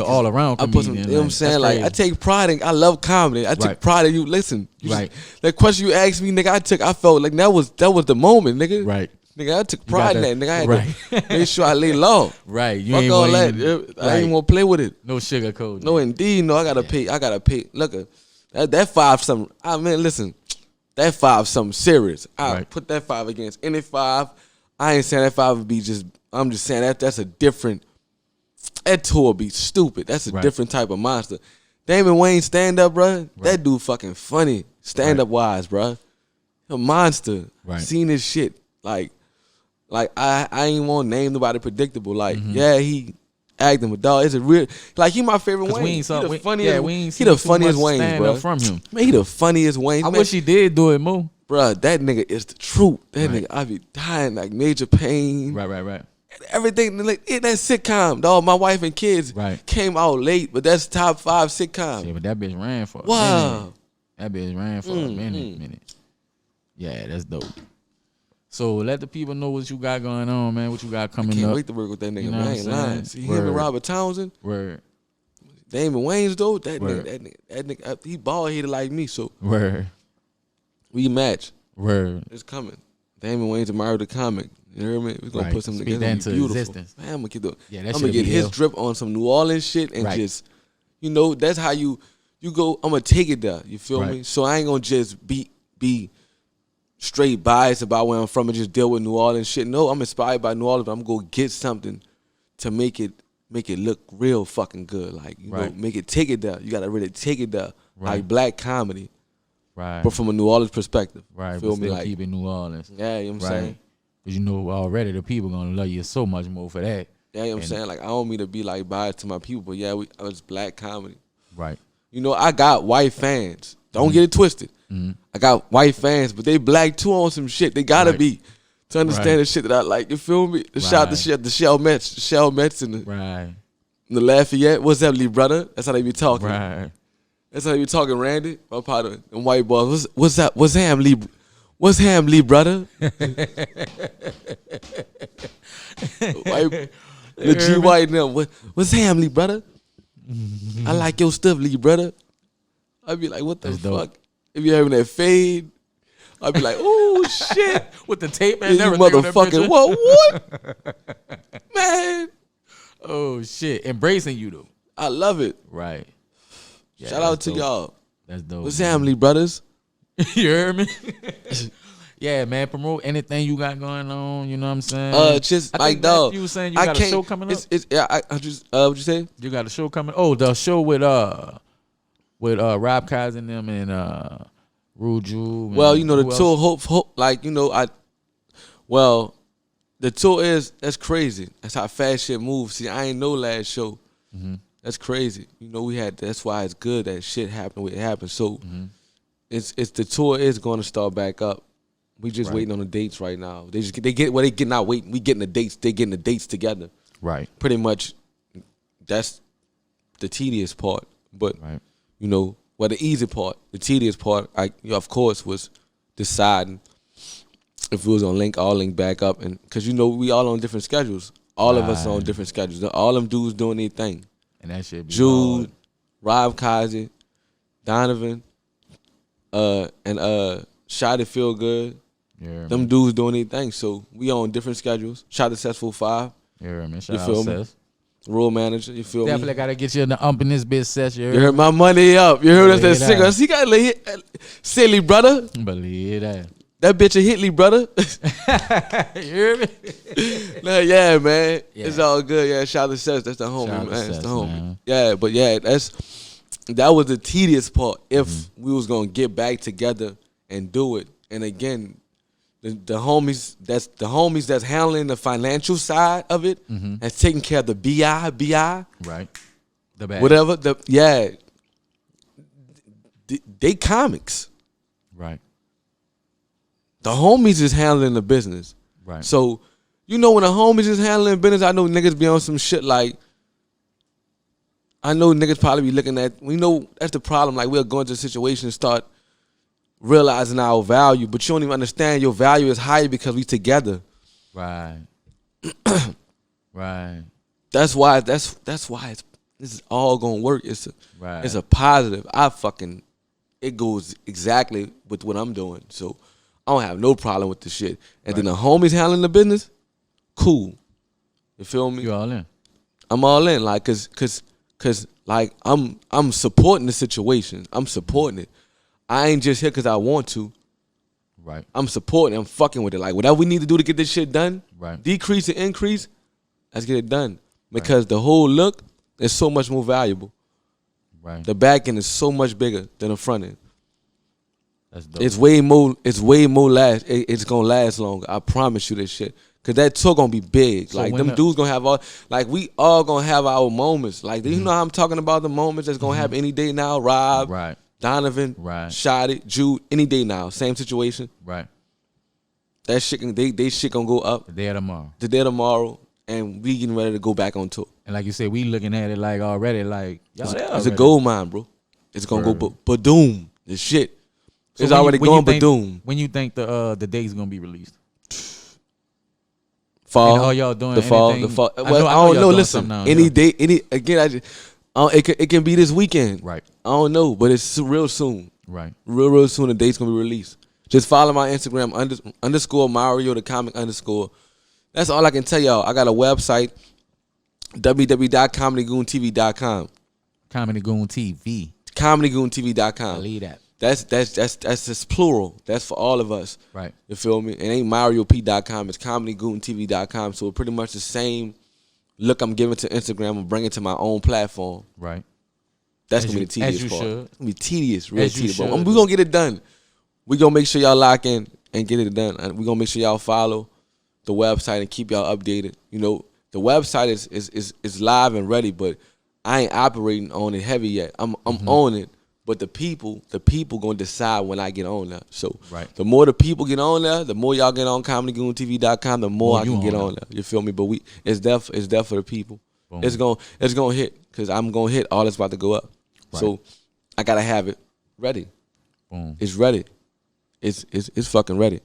all around comedian. I put some, you know what I'm saying? Like I take pride in. I love comedy. I take pride in you. Listen, that question you asked me, nigga. I felt like that was the moment, nigga. Right. Nigga, I took pride in that. Nigga, I had to make sure I lay low. Right. You Fuck ain't all want that. I ain't want to play with it. No sugarcoat. No, indeed. No, I gotta pay. Look, that 5 something. I mean, listen. That 5 something serious. I put that 5 against any 5. I ain't saying that 5 would be just. I'm just saying that's a different. That tour would be stupid. That's a different type of monster. Damon Wayans stand up, bro. That dude fucking funny. Stand up wise, bro. A monster. Seen his shit. Like I ain't want to name nobody predictable. Like he acting, but dog, it's a real. Like he my favorite Wayne. He the funniest. He the funniest Wayne, bro. From him, man. He the funniest Wayne. I wish he did do it more, bro. That nigga is the truth. That nigga, I be dying like Major Pain. Right. Everything like that sitcom, dog. My wife and kids came out late, but that's top 5 sitcom. Yeah, but that bitch ran for a minute. That bitch ran for a minute. Yeah, that's dope. So let the people know what you got going on, man. What you got coming up. Can't wait to work with that nigga, man. I ain't lying. See him and Robert Townsend. Word. Damon Wayans, though. That nigga, he bald-headed like me, so. Word. We match. Word. It's coming. Damon Wayans and Mario the Comic. You hear me? We're going to put something together. That into beautiful. Existence. Man, I'm going to get his drip on some New Orleans shit and just, you know, that's how you go. I'm going to take it there. You feel me? So I ain't going to just be straight biased about where I'm from and just deal with New Orleans shit. No, I'm inspired by New Orleans, but I'm gonna get something to make it look real fucking good. Like, you know, make it take it there. You gotta really take it there. Like black comedy. Right. But from a New Orleans perspective. Right. Feel but me? still Like, keep it New Orleans. Yeah, you know what I'm saying? Because you know already the people gonna love you so much more for that. Yeah, you know what I'm saying? Like, I don't mean to be like biased to my people, but yeah, it's black comedy. Right. You know, I got white fans. Don't get it twisted. I got white fans, but they black too on some shit. They gotta be to understand the shit that I like. You feel me? The shout the shit, the Shell Mets, and the Lafayette. What's up, Lee brother? That's how they be talking. Right. That's how they be talking, Randy. My partner, them white boys. What's up? What's ham, Lee? What's ham, Lee brother? The G white now. What's ham, Lee brother? I like your stuff, Lee brother. I'd be like, what the fuck? Dope. If you're having that fade, I'd be like, oh shit. With the tape and everything. Motherfucking what? Man. Oh shit. Embracing you though. I love it. Right. Yeah, shout out to y'all. That's dope. What's family, brothers? You heard me? Yeah, man. Promote anything you got going on. You know what I'm saying? Just like dog. You were saying you got a show coming up. I just what you say? You got a show coming? Oh, the show with Rob Kaiser and them and Ruju. Well, you know the tour. Hope like, you know, the tour that's crazy. That's how fast shit moves. See, I ain't know last show. That's crazy. You know, that's why it's good that shit happened when it happened. So it's the tour is going to start back up. We just waiting on the dates right now. They getting out waiting. We getting the dates. They getting the dates together. Right. Pretty much. That's the tedious part. But you know, the easy part, the tedious part, of course, was deciding if we was gonna all link back up, and because you know we all on different schedules. All of us are on different schedules. All them dudes doing their thing. And that shit be Jude, Rob Kazi, Donovan, and Shotty Feel Good. Yeah, Them dudes doing their thing. So we on different schedules. Shout to Successful 5. Yeah, man. You Shout feel out, me? Seth. Rule manager. You feel Definitely me? gotta get you in the ump in this bitch session. You heard my money up. You heard us that Believe singer. that. He got a hit, silly brother. Believe that. That bitch a Hitley brother. You hear me? Nah, yeah, man. Yeah. It's all good. Yeah, shout out to Seth. That's the homie, Shout out to man. That's Seth, the homie. man. Yeah, but yeah, that was the tedious part. If we was gonna get back together and do it, and again, the homies that's handling the financial side of it, that's taking care of the BI, Right. The bag. whatever. They comics. Right. The homies is handling the business. Right. So, when the homies is handling business, I know niggas be on some shit like, I know niggas probably be looking at, we know that's the problem. Like, we'll go into a situation and start realizing our value, but you don't even understand your value is higher because we together. Right. Right. That's why this is all gonna work. It's a positive. It goes exactly with what I'm doing. So I don't have no problem with the shit. And then the homies handling the business, cool. You feel me? You all in. I'm all in, like, cause like I'm supporting the situation. I'm supporting it. I ain't just here cause I want to. Right. I'm supporting. I'm fucking with it. Like, whatever we need to do to get this shit done, Right. decrease and increase, let's get it done. Because the whole look is so much more valuable. Right. The back end is so much bigger than the front end. That's dope. It's way more. It's gonna last longer. I promise you this shit. Cause that tour gonna be big. So like when them dudes gonna have all. Like we all gonna have our moments. Like you know how I'm talking about the moments that's gonna happen any day now. Rob, Right. Donovan, Right. Shotty, Jude, any day now. Same situation. Right. That shit, they shit gonna go up The day of tomorrow. the day tomorrow, and we getting ready to go back on tour. And like you said, we looking at it like already like y'all there It's already. a gold mine, bro. It's gonna Word. go badoom. The shit. So It's when already when going think- badoom. When you think the date's gonna be released? Fall. And all y'all doing the fall. anything? The fall. I Well, know- I know I y'all don't know. doing Listen, something now, any yeah. day, again. It can be this weekend. Right. I don't know, but it's real soon. Right. Real soon. The date's gonna be released. Just follow my Instagram underscore Mario the comic underscore. That's all I can tell y'all. I got a website, www.comedygoontv.com. Comedy Goon TV. Comedygoontv.com. Believe that. That's just plural. That's for all of us. Right. You feel me? It ain't MarioP.com. It's ComedyGoontv.com. So pretty much the same look I'm giving to Instagram. I'm bringing to my own platform. Right. That's As gonna be you- the tedious as you part. should. It's gonna be tedious, real As you tedious. But should. we gonna get it done. We gonna make sure y'all lock in and get it done. And we gonna make sure y'all follow the website and keep y'all updated. The website is live and ready, but I ain't operating on it heavy yet. I'm on it. But the people gonna decide when I get on there. So Right. the more the people get on there, the more y'all get on ComedyGoonTV.com, the more I you can get on on there. You feel me? But it's there for the people. Boom. It's gonna hit because I'm gonna hit all that's about to go up. Right. So I gotta have it ready. Boom. It's ready. It's fucking ready.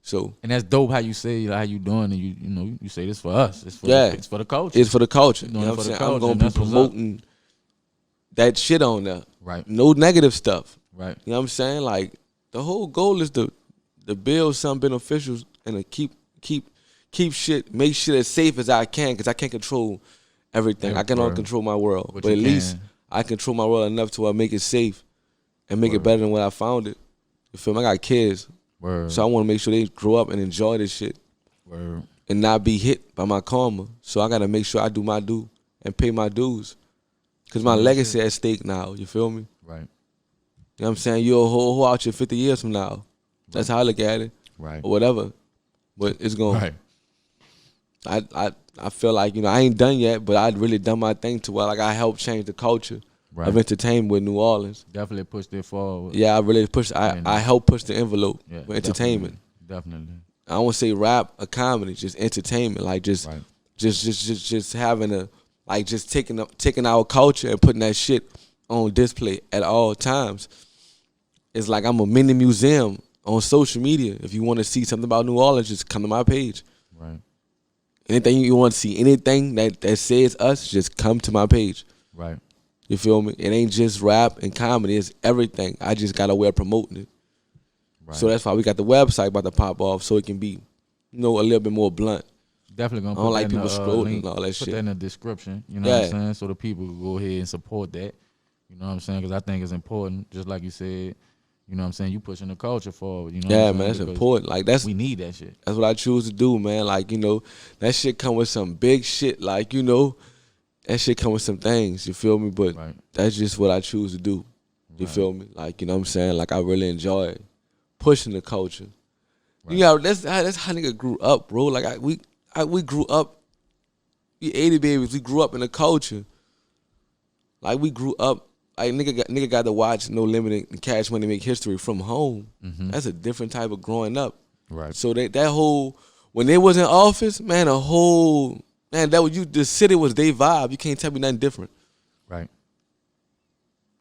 So And that's dope how you say how you doing and you say this for us. It's for Yeah. it's for the culture. it's for the culture. You doing know it what for I'm the saying? I'm culture, gonna and be that's what's up. promoting that shit on there. Right. No negative stuff. Right. You know what I'm saying? Like the whole goal is to build some beneficials and to keep shit, make shit as safe as I can because I can't control everything. I can only Word. control my world, But but you at least can. I control my world enough to make it safe and make it Word. better than what I found it. You feel me? I got kids, Word. so I want to make sure they grow up and enjoy this shit Word. and not be hit by my karma. So I got to make sure I do my due and pay my dues because my Real legacy at stake now. You feel me? Right. You know what I'm saying? You're a whole out here 50 years from now. That's how I look at it. Right. Or whatever. But it's going Right. I feel like, I ain't done yet, but I really done my thing to where like I helped change the culture Right. of entertainment with New Orleans. Definitely pushed it forward. Yeah, I really I helped push the envelope Yeah, with entertainment. Definitely. I don't want to say rap or comedy, just entertainment. Like Right. just having a like just taking our culture and putting that shit on display at all times. It's like I'm a mini museum on social media. If you want to see something about New Orleans, just come to my page. Right. Anything you want to see, anything that says us, just come to my page. Right. You feel me? It ain't just rap and comedy. It's everything. I just got a way of promoting it. Right. So that's why we got the website about to pop off so it can be, a little bit more blunt. Definitely gonna I don't put like that in people the, scrolling link, and all that put shit. that in the description. You know what I'm saying? So the people can go ahead and support that. You know what I'm saying? Because I think it's important. Just like you said, you know what I'm saying? You pushing the culture forward. You know what I'm saying? Man, that's because important. Like we need that shit. That's what I choose to do, man. Like, that shit come with some big shit. Like, that shit come with some things. You feel me? But that's just what I choose to do. You feel me? Like, you know what I'm saying? Like, I really enjoy pushing the culture. Right. That's how nigga grew up, bro. Like, we grew up. We 80 babies. We grew up in the culture. Like, we grew up. Like, nigga got to watch No Limit and Cash Money Make History from home. Mm-hmm. That's a different type of growing up. Right. So that whole, when they was in office, man, the city was their vibe. You can't tell me nothing different. Right.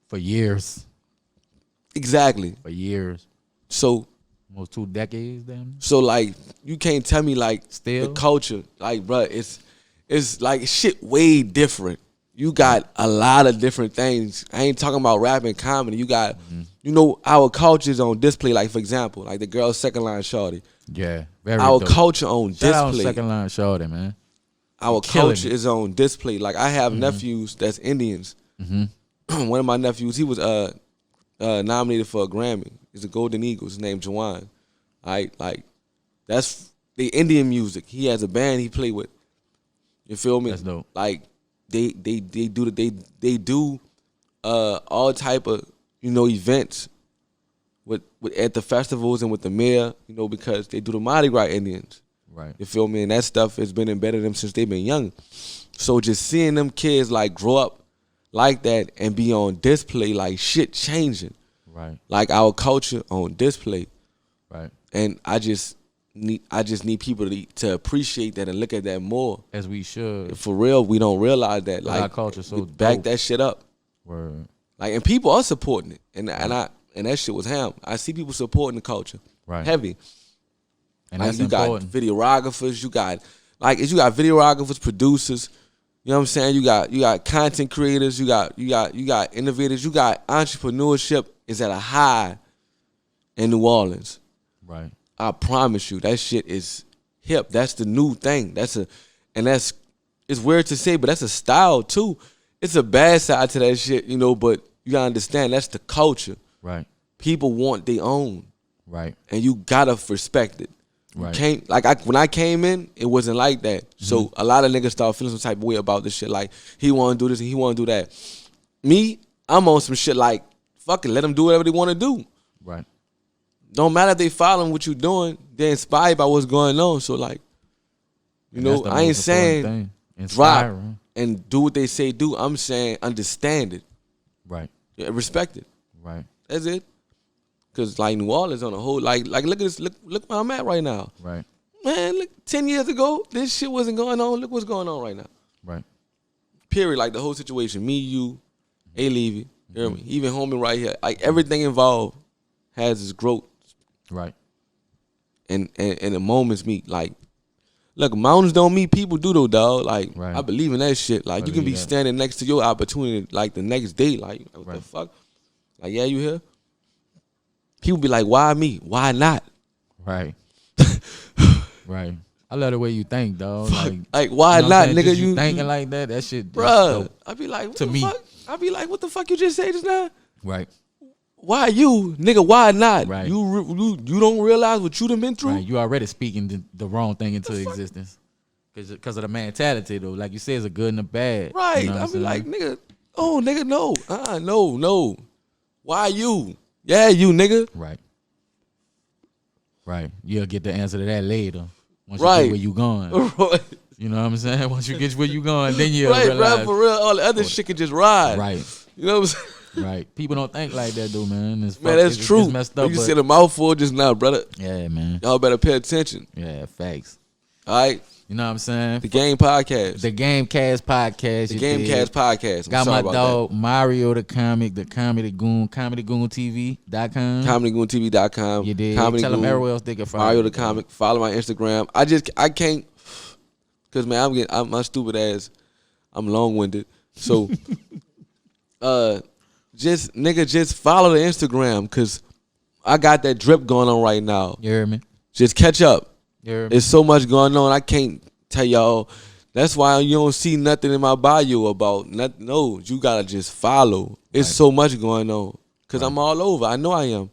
For years. Exactly. For years. So. Almost 2 decades, damn. So, like, you can't tell me, like, still the culture. Like, bro, it's like shit way different. You got a lot of different things. I ain't talking about rap and comedy. You got, our culture's on display. Like, for example, like the girl's second line shorty. Yeah, very Our dope. culture on Shout out display. second line shorty, man. Our culture is on display. Like, I have nephews that's Indians. Mm-hmm. One of my nephews, he was nominated for a Grammy. He's a Golden Eagles. His name Jawan. Like, that's the Indian music. He has a band he play with. You feel me? That's dope. Like, they do all type of events with at the festivals and with the mayor, because they do the Mardi Gras Indians. Right. You feel me? And that stuff has been embedded in them since they've been young. So just seeing them kids like grow up like that and be on display, like shit changing. Right. Like our culture on display. Right. And I just need people to appreciate that and look at that more. As we should. For real, we don't realize that. Like, our culture so back dope. that shit up. Word. Like, and people are supporting it, and that shit was ham. I see people supporting the culture, heavy. And like, that's you important. got videographers, you got videographers, producers. You know what I'm saying? You got content creators, you got innovators, you got entrepreneurship is at a high in New Orleans. Right. I promise you, that shit is hip. That's the new thing. It's weird to say, but that's a style too. It's a bad side to that shit, but you gotta understand that's the culture. Right. People want their own. Right. And you gotta respect it. Right. You can't, when I came in, it wasn't like that. So a lot of niggas start feeling some type of way about this shit. Like, he wanna do this and he wanna do that. Me, I'm on some shit like, fuck it, let them do whatever they wanna do. Right. Don't matter if they following what you doing, they're inspired by what's going on. So, like, I ain't saying drop and do what they say do. I'm saying understand it. Right. Yeah, respect it. Right. That's it. Cause like New Orleans on a whole look at this, look where I'm at right now. Right. Man, look, 10 years ago, this shit wasn't going on. Look what's going on right now. Right. Period. Like the whole situation. Me, you, A-Levy, you hear me? Even homie right here. Like everything involved has its growth. Right. And the moments meet. Like, look, mountains don't meet people do though, dog. Like, I believe in that shit. Like, you can be standing next to your opportunity like the next day. Like, what the fuck? Like, yeah, you here? People be like, why me? Why not? Right. Right. I love the way you think, dog. Like why not, nigga? You thinking like that? That shit, bruh. I be like, what to the me. fuck? I be like, what the fuck you just say just now? Right. Why you, nigga? Why not? Right. You don't realize what you done been through. Right. You already speaking the wrong thing into existence, because of the mentality though. Like you said, it's a good and a bad. Right. You know I be saying? like, nigga, oh nigga, no, no. Why you? Yeah, you nigga. Right. Right. You'll get the answer to that later. Once you Right. get where you going. Right. You know what I'm saying? Once you get where you going, then you'll Right, realize. for real. All the other shit can just ride. Right. You know what I'm saying? Right. People don't think like that, though, man. Man, that's true. It's messed up. You said a mouthful just now, brother. Yeah, man. Y'all better pay attention. Yeah, facts. All right. You know what I'm saying? The Game Podcast. The Gamecast Podcast. The Gamecast Podcast. I'm Got sorry my about dog Mario the comic, the Comedy Goon, ComedyGoonTV.com. ComedyGoonTV.com. You did. Comedy Tell them Goon, everywhere else they can follow. Mario the comic. Follow my Instagram. I can't, cause man, I'm my stupid ass. I'm long winded. So just follow the Instagram, cause I got that drip going on right now. You hear me? Just catch up. You hear me? There's so much going on. I can't tell y'all. That's why you don't see nothing in my bio about nothing. No, you gotta just follow. It's so much going on. Cause I'm all over. I know I am.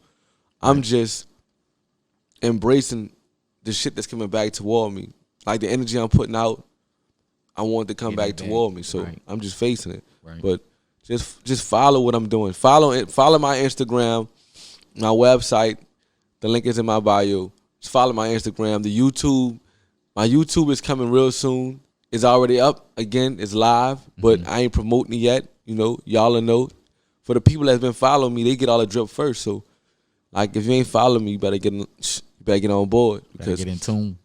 I'm just embracing the shit that's coming back toward me. Like the energy I'm putting out, I want it to come back toward me. So I'm just facing it. Right. But just follow what I'm doing. Follow my Instagram, my website. The link is in my bio. Just follow my Instagram. The YouTube. My YouTube is coming real soon. It's already up again. It's live, but I ain't promoting it yet. You know, y'all will know. For the people that's been following me, they get all the drip first. So, like, if you ain't following me, you better get on board, because get in tune.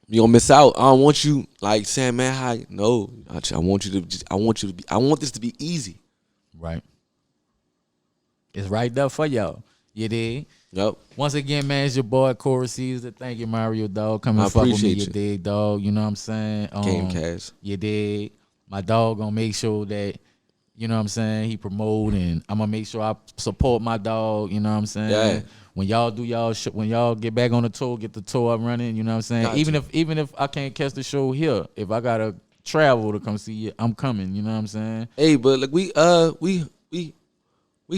You gonna miss out. I don't want you like saying, man, hi. No, I want this to be easy. Right. It's right there for y'all. You dig? Yep. Once again, man, it's your boy Corey Caesar. Thank you, Mario, dog. Come and fuck with me, you dig, dog. You know what I'm saying? Gamecast. You dig? My dog gonna make sure that, you know what I'm saying, he promote, and I'm gonna make sure I support my dog. You know what I'm saying? Yeah. When y'all do y'all when y'all get back on the tour, get the tour up running. You know what I'm saying? Gotcha. Even if I can't catch the show here, if I gotta travel to come see you, I'm coming. You know what I'm saying? Hey, but like we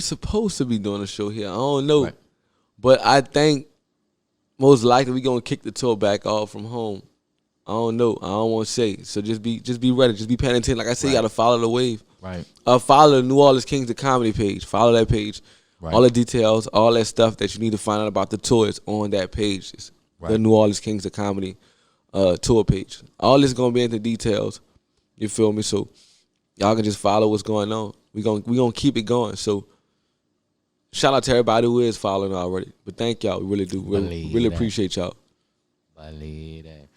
supposed to be doing a show here. I don't know, Right. but I think most likely we gonna kick the tour back off from home. I don't know. I don't want to say. So just be ready. Just be paying attention. Like I said, you gotta follow the wave. Right. Follow the New Orleans Kings of Comedy page. Follow that page. Right. All the details, all that stuff that you need to find out about the tour is on that page. It's the New Orleans Kings of Comedy tour page. All this gonna be in the details. You feel me? So y'all can just follow what's going on. We gonna keep it going. So shout out to everybody who is following already. But thank y'all. We really do. Really appreciate y'all. Believe that.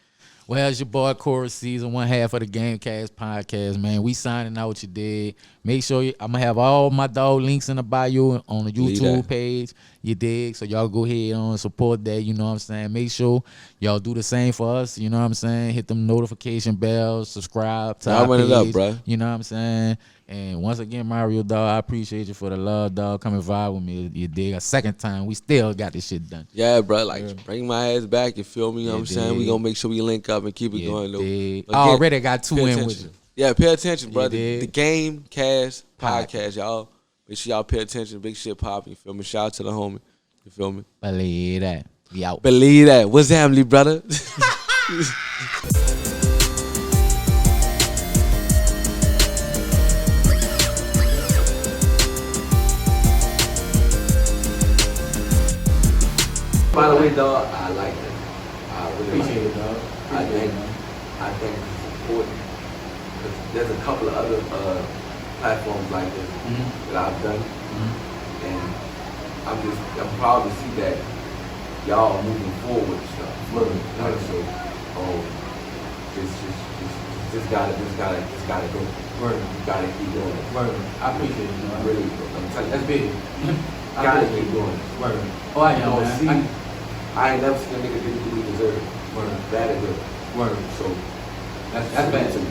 Well, it's your boy Corey Caesar, one half of the Gamecast Podcast, man. We signing out, you dig. Make sure I'm going to have all my dog links in the bio on the YouTube page, you dig. So y'all go ahead and support that, you know what I'm saying. Make sure y'all do the same for us, you know what I'm saying. Hit them notification bells, subscribe to our page, run it up, bro. You know what I'm saying. And once again, Mario, dog, I appreciate you for the love, dog. Come and vibe with me, you dig. A second time, we still got this shit done. Yeah, bro. Like, bring my ass back, you feel me? You know what I'm saying? We going to make sure we link up and keep it going, though. Again, I already got two in with you. Yeah, pay attention, brother. dig? The Gamecast Podcast, y'all. Make sure y'all pay attention. Big shit popping, you feel me? Shout out to the homie, you feel me? Believe that. We out. Believe that. What's family, brother? By the way, dog, I like that. I really Appreciate it, dog. I think it's important, because there's a couple of other platforms like this that I've done, and I'm proud to see that y'all are moving forward with stuff. Like, so, just gotta go. Word. You gotta keep doing it. Word. I appreciate it, dog. Really, I'm telling you, That's big. gotta keep doing it. Word. Oh, I You am, don't man. see, I ain't never seen a nigga do what he deserve. Word. That is good. Word. So That's bad. to me.